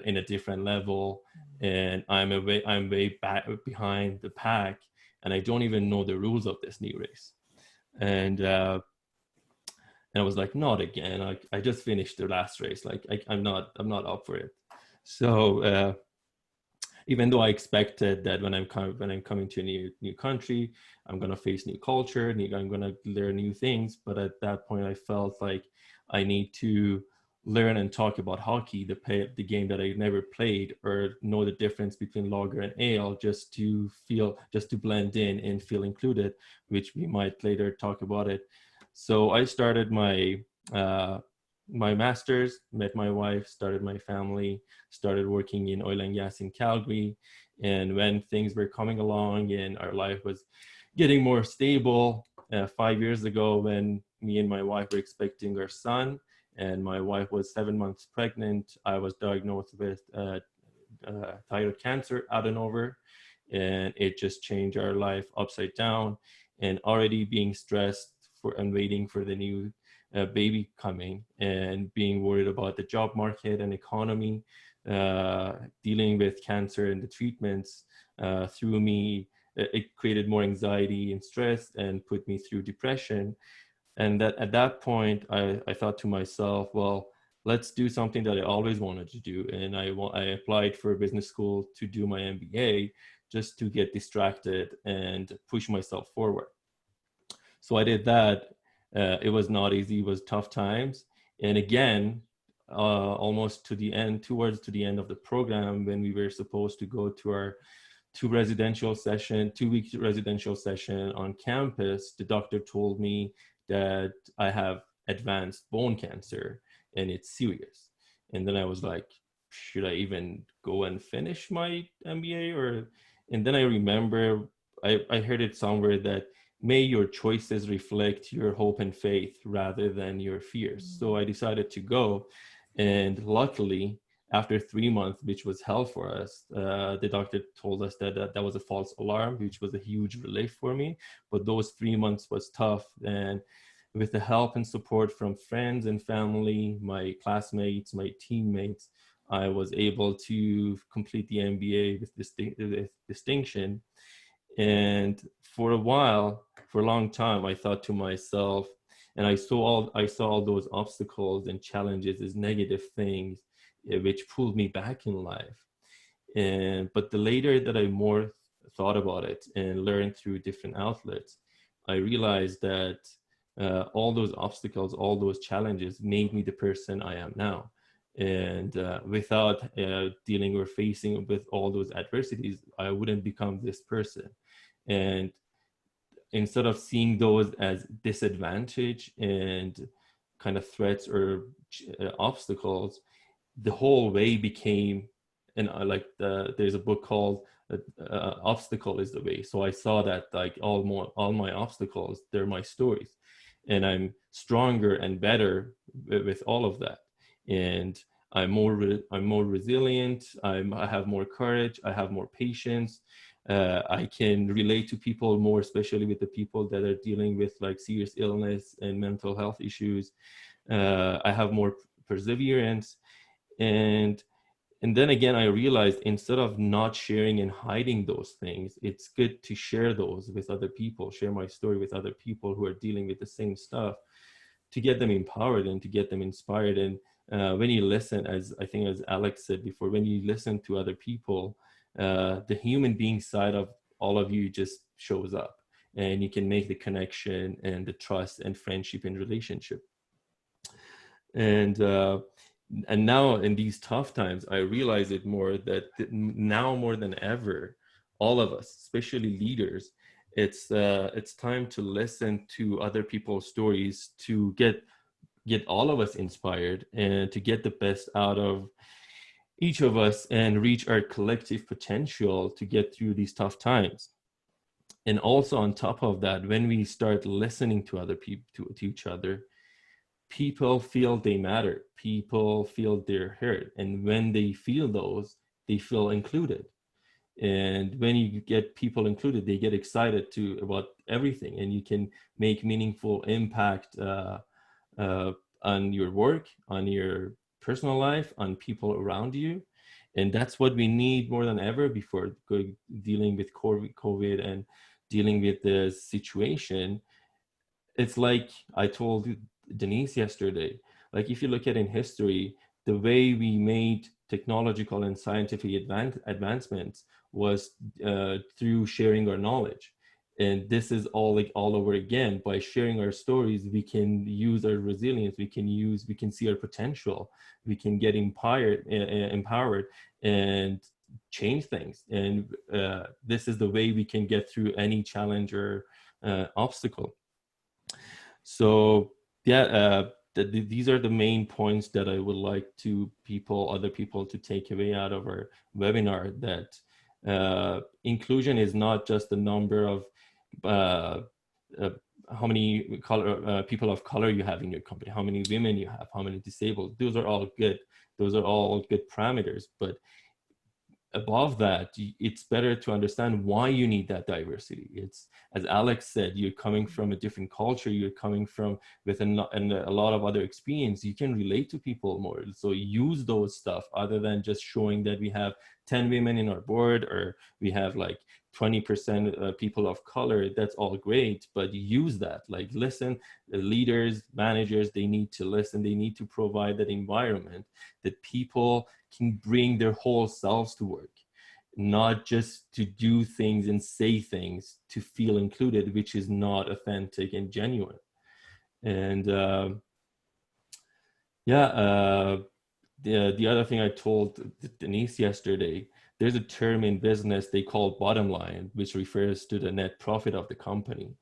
in a different level, and I'm way back behind the pack, and I don't even know the rules of this new race. And I was like, not again. I just finished the last race. Like I'm not up for it. So even though I expected that when I'm coming to a new country, I'm gonna face new culture, I'm gonna learn new things. But at that point, I felt like I need to learn and talk about hockey, the game that I never played, or know the difference between lager and ale, just to blend in and feel included, which we might later talk about it. So I started my master's, met my wife, started my family, started working in oil and gas in Calgary. And when things were coming along and our life was getting more stable, 5 years ago, when me and my wife were expecting our son, and my wife was 7 months pregnant, I was diagnosed with thyroid cancer out and over. And it just changed our life upside down. And already being stressed and waiting for the new baby coming, and being worried about the job market and economy, dealing with cancer and the treatments through me, it created more anxiety and stress and put me through depression. And that at that point, I thought to myself, well, let's do something that I always wanted to do. And I applied for business school to do my MBA, just to get distracted and push myself forward. So I did that. It was not easy. It was tough times. And again, almost towards the end of the program, when we were supposed to go to our 2-week residential session on campus, the doctor told me that I have advanced bone cancer and it's serious. And then I was like, should I even go and finish my MBA? And then I remember I heard it somewhere that may your choices reflect your hope and faith rather than your fears. So I decided to go. And luckily, after 3 months, which was hell for us, the doctor told us that was a false alarm, which was a huge relief for me. But those 3 months was tough. And with the help and support from friends and family, my classmates, my teammates, I was able to complete the MBA with distinction. And for a long time, I thought to myself, and I saw all those obstacles and challenges as negative things, which pulled me back in life. But the later that I more thought about it and learned through different outlets, I realized that all those obstacles, all those challenges made me the person I am now. And without dealing or facing with all those adversities, I wouldn't become this person. And instead of seeing those as disadvantage and kind of threats or obstacles, the whole way became, and there's a book called Obstacle is the Way. So I saw that like all my obstacles, they're my stories, and I'm stronger and better with all of that. And I'm more resilient. I have more courage. I have more patience. I can relate to people more, especially with the people that are dealing with like serious illness and mental health issues. I have more perseverance. And then again, I realized instead of not sharing and hiding those things, it's good to share those with other people, share my story with other people who are dealing with the same stuff, to get them empowered and to get them inspired. And when you listen, as I think as Alex said before, when you listen to other people, the human being side of all of you just shows up, and you can make the connection and the trust and friendship and relationship. And now in these tough times, I realize it more, that now more than ever, all of us, especially leaders, it's time to listen to other people's stories, to get all of us inspired and to get the best out of each of us and reach our collective potential to get through these tough times. And also on top of that, when we start listening to other people, to each other, people feel they matter, people feel they're heard, and when they feel those, they feel included. And when you get people included, they get excited about everything, and you can make meaningful impact on your work, on your personal life, on people around you. And that's what we need more than ever before dealing with COVID and dealing with the situation. It's like I told Denise yesterday, like if you look at in history, the way we made technological and scientific advancements was through sharing our knowledge. And this is all over again. By sharing our stories, we can use our resilience, we can see our potential, we can get empowered and change things. And this is the way we can get through any challenge or obstacle. So yeah, these are the main points that I would like other people to take away out of our webinar, that inclusion is not just the number of how many people of color you have in your company, how many women you have, how many disabled. Those are all good. Those are all good parameters. But above that, it's better to understand why you need that diversity. It's, as Alex said, you're coming from a different culture, you're coming from with a lot of other experience, you can relate to people more. So use those stuff other than just showing that we have 10 women in our board or we have like 20% people of color. That's all great, but use that, like listen. The leaders, managers, they need to listen. They need to provide that environment that people can bring their whole selves to work, not just to do things and say things to feel included, which is not authentic and genuine. And the other thing I told Denise yesterday, there's a term in business they call bottom line, which refers to the net profit of the company.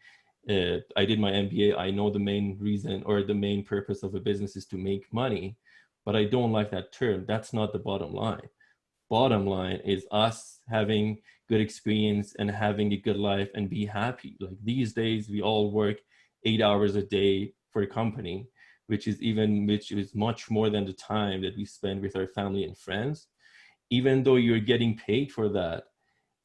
I did my MBA. I know the main reason or the main purpose of a business is to make money, but I don't like that term. That's not the bottom line. Bottom line is us having good experience and having a good life and be happy. Like these days, we all work 8 hours a day for a company, which is much more than the time that we spend with our family and friends. Even though you're getting paid for that,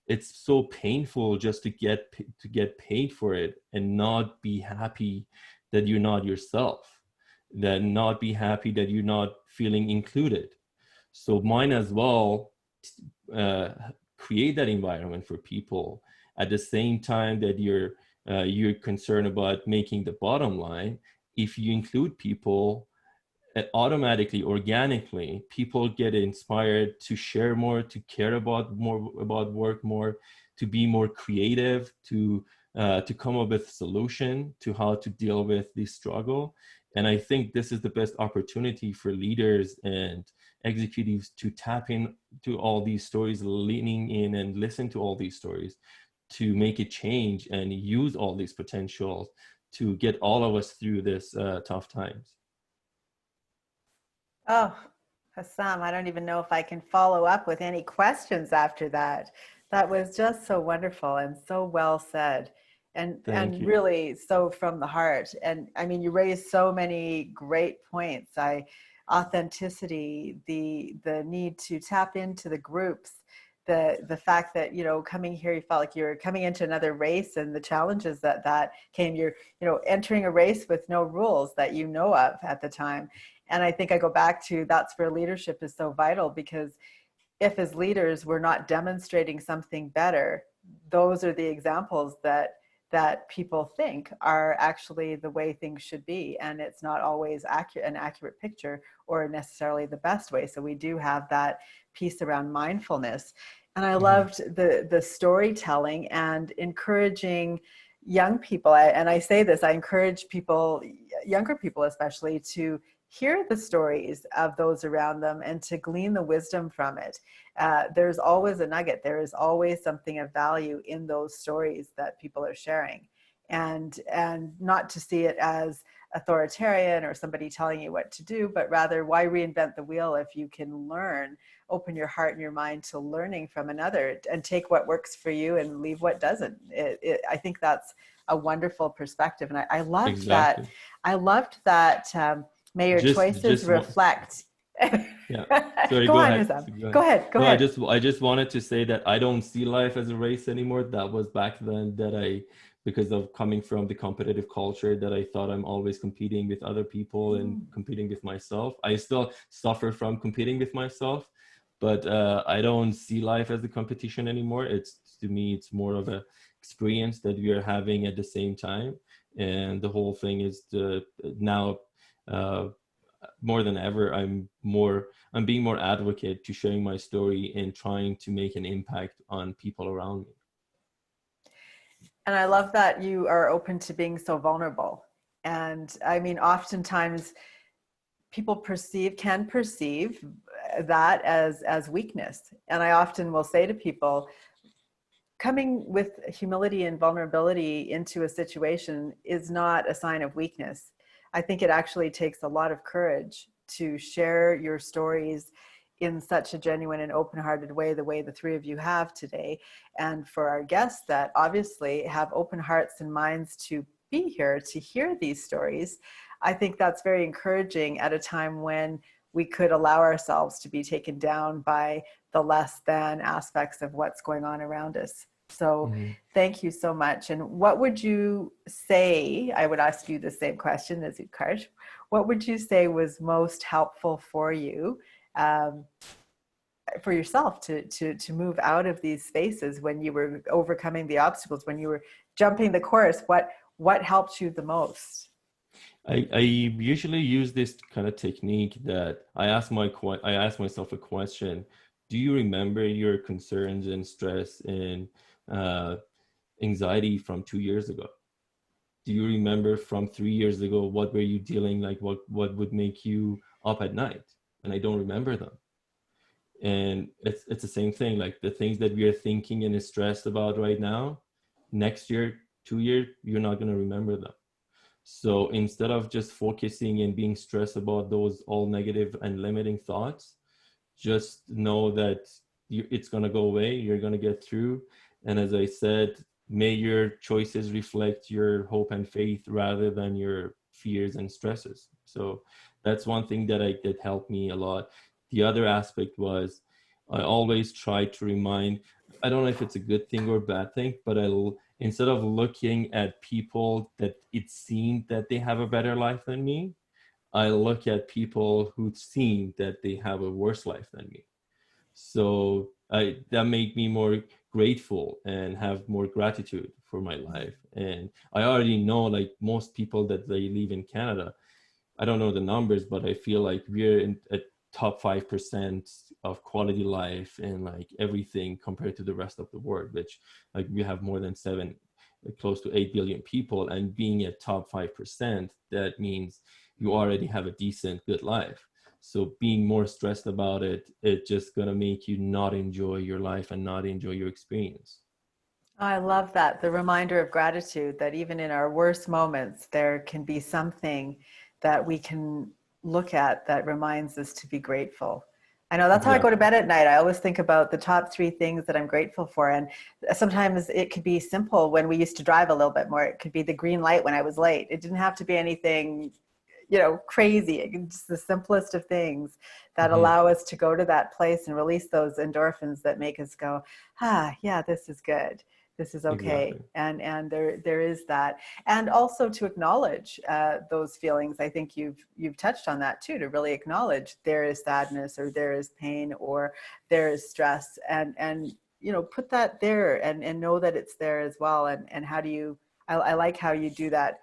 it's so painful just to get paid for it and not be happy that you're not yourself, that not be happy that you're not feeling included. So mine as well, create that environment for people at the same time that you're concerned about making the bottom line. If you include people, automatically, organically, people get inspired to share more, to care about work more, to be more creative, to come up with a solution to how to deal with this struggle. And I think this is the best opportunity for leaders and executives to tap into all these stories, leaning in and listen to all these stories, to make a change and use all these potentials to get all of us through this tough times. Oh, Hassam, I don't even know if I can follow up with any questions after that. That was just so wonderful and so well said. And really so from the heart. And I mean, you raised so many great points. Authenticity, the need to tap into the groups, the fact that, you know, coming here, you felt like you're coming into another race and the challenges that came, you're, you know, entering a race with no rules that you know of at the time. And I think I go back to, that's where leadership is so vital, because if as leaders we're not demonstrating something better, those are the examples that people think are actually the way things should be. And it's not always an accurate picture or necessarily the best way. So we do have that piece around mindfulness. And I loved the storytelling and encouraging young people. And I say this, I encourage people, younger people especially, to hear the stories of those around them and to glean the wisdom from it. There's always a nugget. There is always something of value in those stories that people are sharing, and not to see it as authoritarian or somebody telling you what to do, but rather, why reinvent the wheel if you can learn? Open your heart and your mind to learning from another, and take what works for you and leave what doesn't. I think that's a wonderful perspective, and I loved Exactly. that. I loved that. May your choices Just reflect. Yeah. Sorry, Go on, ahead. Hassam. Go ahead. Go No, ahead. I just wanted to say that I don't see life as a race anymore. That was back then that because of coming from the competitive culture, that I thought I'm always competing with other people and competing with myself. I still suffer from competing with myself, but I don't see life as a competition anymore. To me, it's more of a experience that we are having at the same time. And the whole thing is now, more than ever, I'm being more advocate to sharing my story and trying to make an impact on people around me. And I love that you are open to being so vulnerable. And I mean, oftentimes people can perceive that as weakness. And I often will say to people, coming with humility and vulnerability into a situation is not a sign of weakness. I think it actually takes a lot of courage to share your stories in such a genuine and open-hearted way, the way the three of you have today. And for our guests that obviously have open hearts and minds to be here to hear these stories, I think that's very encouraging at a time when we could allow ourselves to be taken down by the less than aspects of what's going on around us. So thank you so much. And what would you say, I would ask you the same question as Utkarsh, what would you say was most helpful for you, for yourself to move out of these spaces when you were overcoming the obstacles, when you were jumping the course? What helped you the most? I usually use this kind of technique that I ask myself a question. Do you remember your concerns and stress and anxiety from 2 years ago? Do you remember from 3 years ago, what were you dealing, like what would make you up at night? And I don't remember them. And it's the same thing, like the things that we are thinking and is stressed about right now, next year, 2 years, you're not going to remember them. So instead of just focusing and being stressed about those all negative and limiting thoughts, just know that it's going to go away. You're going to get through. And as I said, may your choices reflect your hope and faith rather than your fears and stresses. So that's one thing that helped me a lot. The other aspect was I always try to remind, I don't know if it's a good thing or a bad thing, but instead of looking at people that it seemed that they have a better life than me, I look at people who seem that they have a worse life than me. So that made me more grateful and have more gratitude for my life. And I already know, like most people that they live in Canada, I don't know the numbers, but I feel like we're in a top 5% of quality life and like everything compared to the rest of the world, which like we have more than close to 8 billion people, and being a top 5%, that means you already have a decent, good life. So being more stressed about it's just gonna make you not enjoy your life and not enjoy your experience. I love that. The reminder of gratitude, that even in our worst moments, there can be something that we can look at that reminds us to be grateful. I know that's how I go to bed at night. I always think about the top 3 things that I'm grateful for. And sometimes it could be simple. When we used to drive a little bit more, it could be the green light when I was late. It didn't have to be anything, crazy. It's just the simplest of things that allow us to go to that place and release those endorphins that make us go, yeah, this is good. This is okay. Exactly. And there is that. And also to acknowledge those feelings. I think you've touched on that too, to really acknowledge there is sadness or there is pain or there is stress, and put that there and know that it's there as well. And how do you, I like how you do that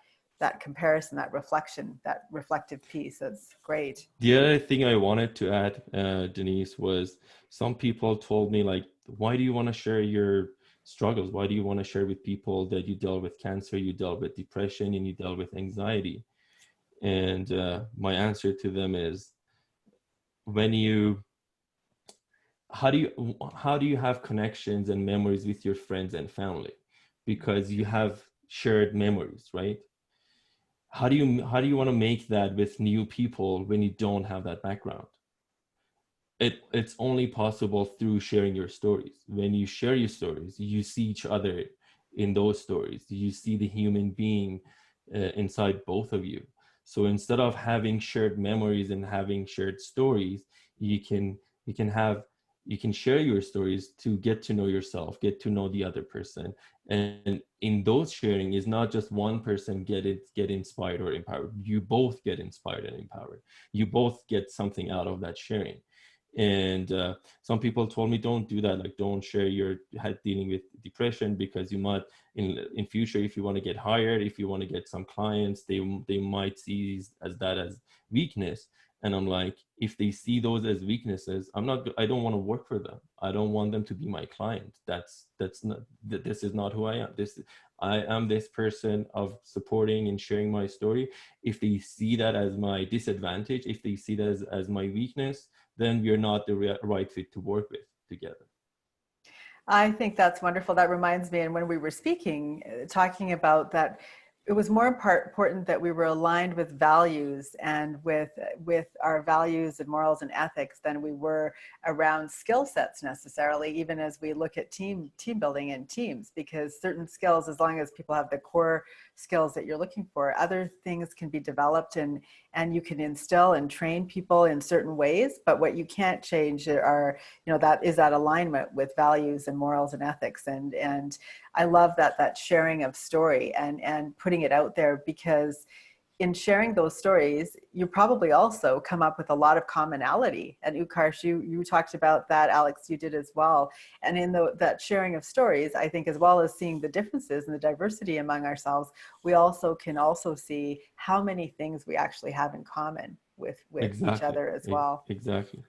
comparison, that reflection, that reflective piece. That's great. The other thing I wanted to add, Denise, was some people told me, like, why do you want to share your struggles? Why do you want to share with people that you dealt with cancer, you dealt with depression, and you dealt with anxiety? And my answer to them is, how do you have connections and memories with your friends and family? Because you have shared memories, right? How do you want to make that with new people when you don't have that background? It's only possible through sharing your stories. When you share your stories, you see each other in those stories. You see the human being inside both of you. So instead of having shared memories and having shared stories, you can you can have you can share your stories to get to know yourself, get to know the other person. And in those sharing is not just one person get inspired or empowered. You both get inspired and empowered. You both get something out of that sharing. And some people told me, don't do that, like don't share your dealing with depression, because you might in future, if you want to get hired, if you want to get some clients, they might see as weakness. And I'm like, if they see those as weaknesses, I don't want to work for them. I don't want them to be my client. That's not, this is not who I am. I am this person of supporting and sharing my story. If they see that as my disadvantage, if they see that as my weakness, then we're not the right fit to work with together. I think that's wonderful. That reminds me, and when we were speaking, talking about that, it was more important that we were aligned with values and with our values and morals and ethics than we were around skill sets necessarily, even as we look at team building in teams, because certain skills, as long as people have the core skills that you're looking for, other things can be developed and you can instill and train people in certain ways. But what you can't change are, that is that alignment with values and morals and ethics. And I love that sharing of story and putting it out there, because in sharing those stories, you probably also come up with a lot of commonality. And Utkarsh, you talked about that. Alex, you did as well. And in that sharing of stories, I think, as well as seeing the differences and the diversity among ourselves, we also can see how many things we actually have in common with Exactly. each other as well. Exactly.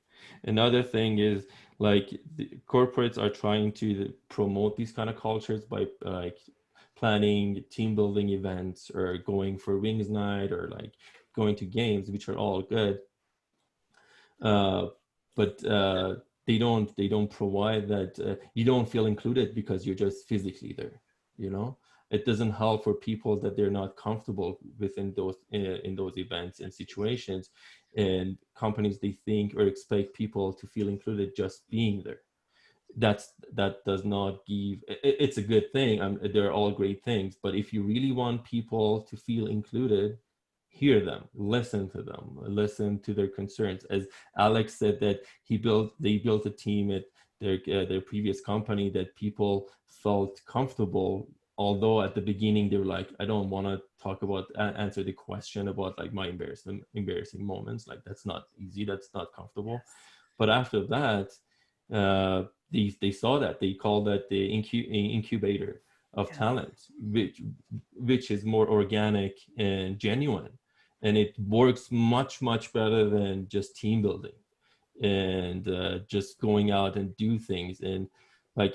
Another thing is, like, the corporates are trying to promote these kind of cultures by like planning team building events or going for wings night or like going to games, which are all good. But they don't provide that. You don't feel included because you're just physically there. It doesn't help for people that they're not comfortable within those in those events and situations. And companies, they think or expect people to feel included just being there. That does not give. It's a good thing. They're all great things, but if you really want people to feel included, hear them, listen to them, listen to their concerns. As Alex said, that they built a team at their previous company that people felt comfortable, although at the beginning they were like, I don't want to talk about answer the question about like my embarrassing moments. Like, that's not easy, that's not comfortable. But after that, they saw that, they called that the incubator of talent, which is more organic and genuine, and it works much better than just team building and just going out and do things. And like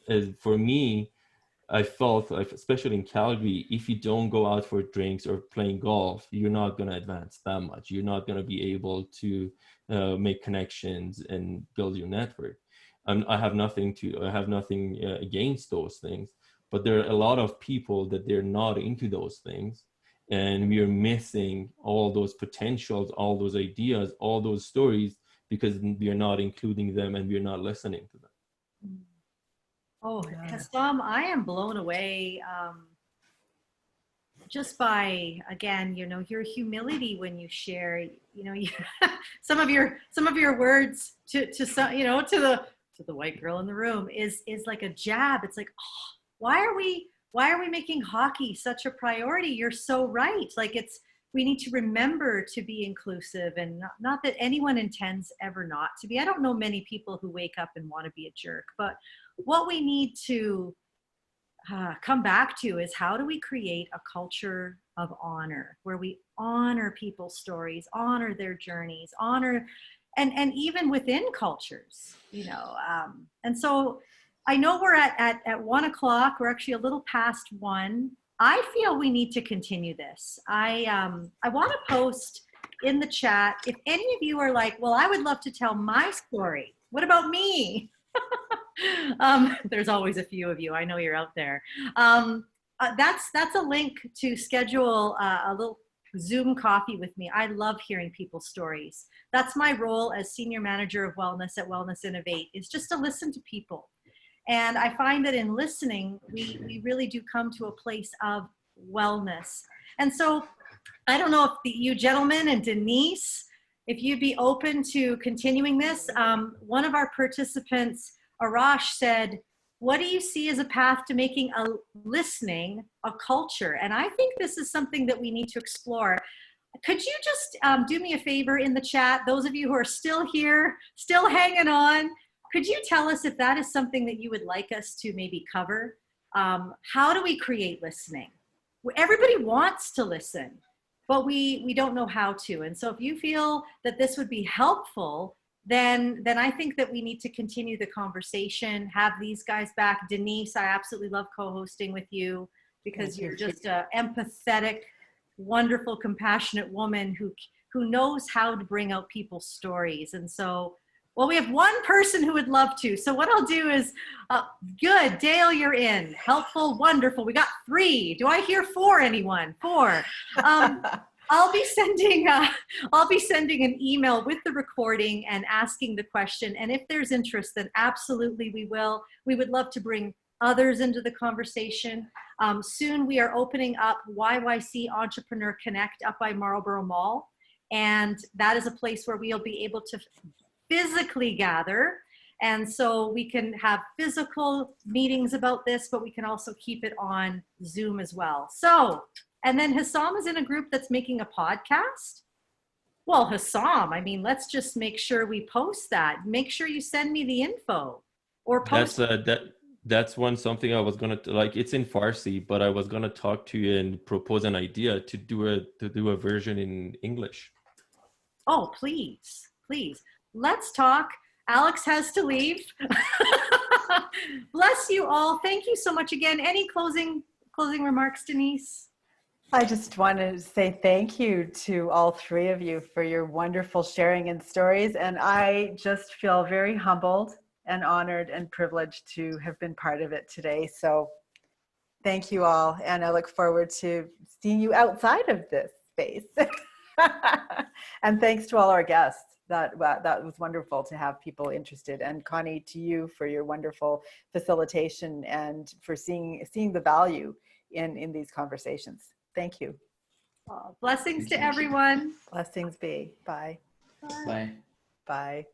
as for me, I felt like, especially in Calgary, if you don't go out for drinks or playing golf, you're not going to advance that much. You're not going to be able to make connections and build your network. I have nothing against those things, but there are a lot of people that they're not into those things, and we are missing all those potentials, all those ideas, all those stories, because we are not including them and we are not listening to them. Oh, Hassam, I am blown away just by, again, your humility when you share, some of your words to some, to the white girl in the room is like a jab. It's like, oh, why are we making hockey such a priority? You're so right. Like, we need to remember to be inclusive, and not that anyone intends ever not to be. I don't know many people who wake up and want to be a jerk, but what we need to come back to is, how do we create a culture of honor where we honor people's stories, honor their journeys, honor, and even within cultures, and so I know we're at 1 o'clock. We're actually a little past 1. I feel we need to continue this. I want to post in the chat if any of you are like, well, I would love to tell my story. What about me? There's always a few of you. I know you're out there. That's a link to schedule a little Zoom coffee with me. I love hearing people's stories. That's my role as Senior Manager of Wellness at Wellness Innovate, is just to listen to people. And I find that in listening, we really do come to a place of wellness. And so I don't know if you gentlemen and Denise, if you'd be open to continuing this. One of our participants, Arash, said, what do you see as a path to making listening a culture? And I think this is something that we need to explore. Could you just do me a favor in the chat, those of you who are still here, still hanging on, could you tell us if that is something that you would like us to maybe cover? How do we create listening? Everybody wants to listen, but we don't know how to. And so if you feel that this would be helpful, then I think that we need to continue the conversation, have these guys back. Denise, I absolutely love co-hosting with you because you're just an empathetic, wonderful, compassionate woman who knows how to bring out people's stories. And so, well, we have one person who would love to. So what I'll do is, good, Dale, you're in. Helpful, wonderful. We got 3. Do I hear 4, anyone? 4. I'll be sending an email with the recording and asking the question. And if there's interest, then absolutely we will. We would love to bring others into the conversation. Soon we are opening up YYC Entrepreneur Connect up by Marlborough Mall. And that is a place where we'll be able to physically gather. And so we can have physical meetings about this, but we can also keep it on Zoom as well. So, and then Hassam is in a group that's making a podcast. Well, Hassam, I mean, let's just make sure we post that. Make sure you send me the info or post. That's something I was gonna like. It's in Farsi, but I was gonna talk to you and propose an idea to do a version in English. Oh, please. Let's talk. Alex has to leave. Bless you all. Thank you so much again. Any closing remarks, Denise? I just want to say thank you to all 3 of you for your wonderful sharing and stories. And I just feel very humbled and honored and privileged to have been part of it today. So thank you all. And I look forward to seeing you outside of this space. And thanks to all our guests. That was wonderful to have people interested. And Connie, to you for your wonderful facilitation and for seeing the value in these conversations. Thank you. Blessings to everyone. Blessings be. Bye. Bye. Bye.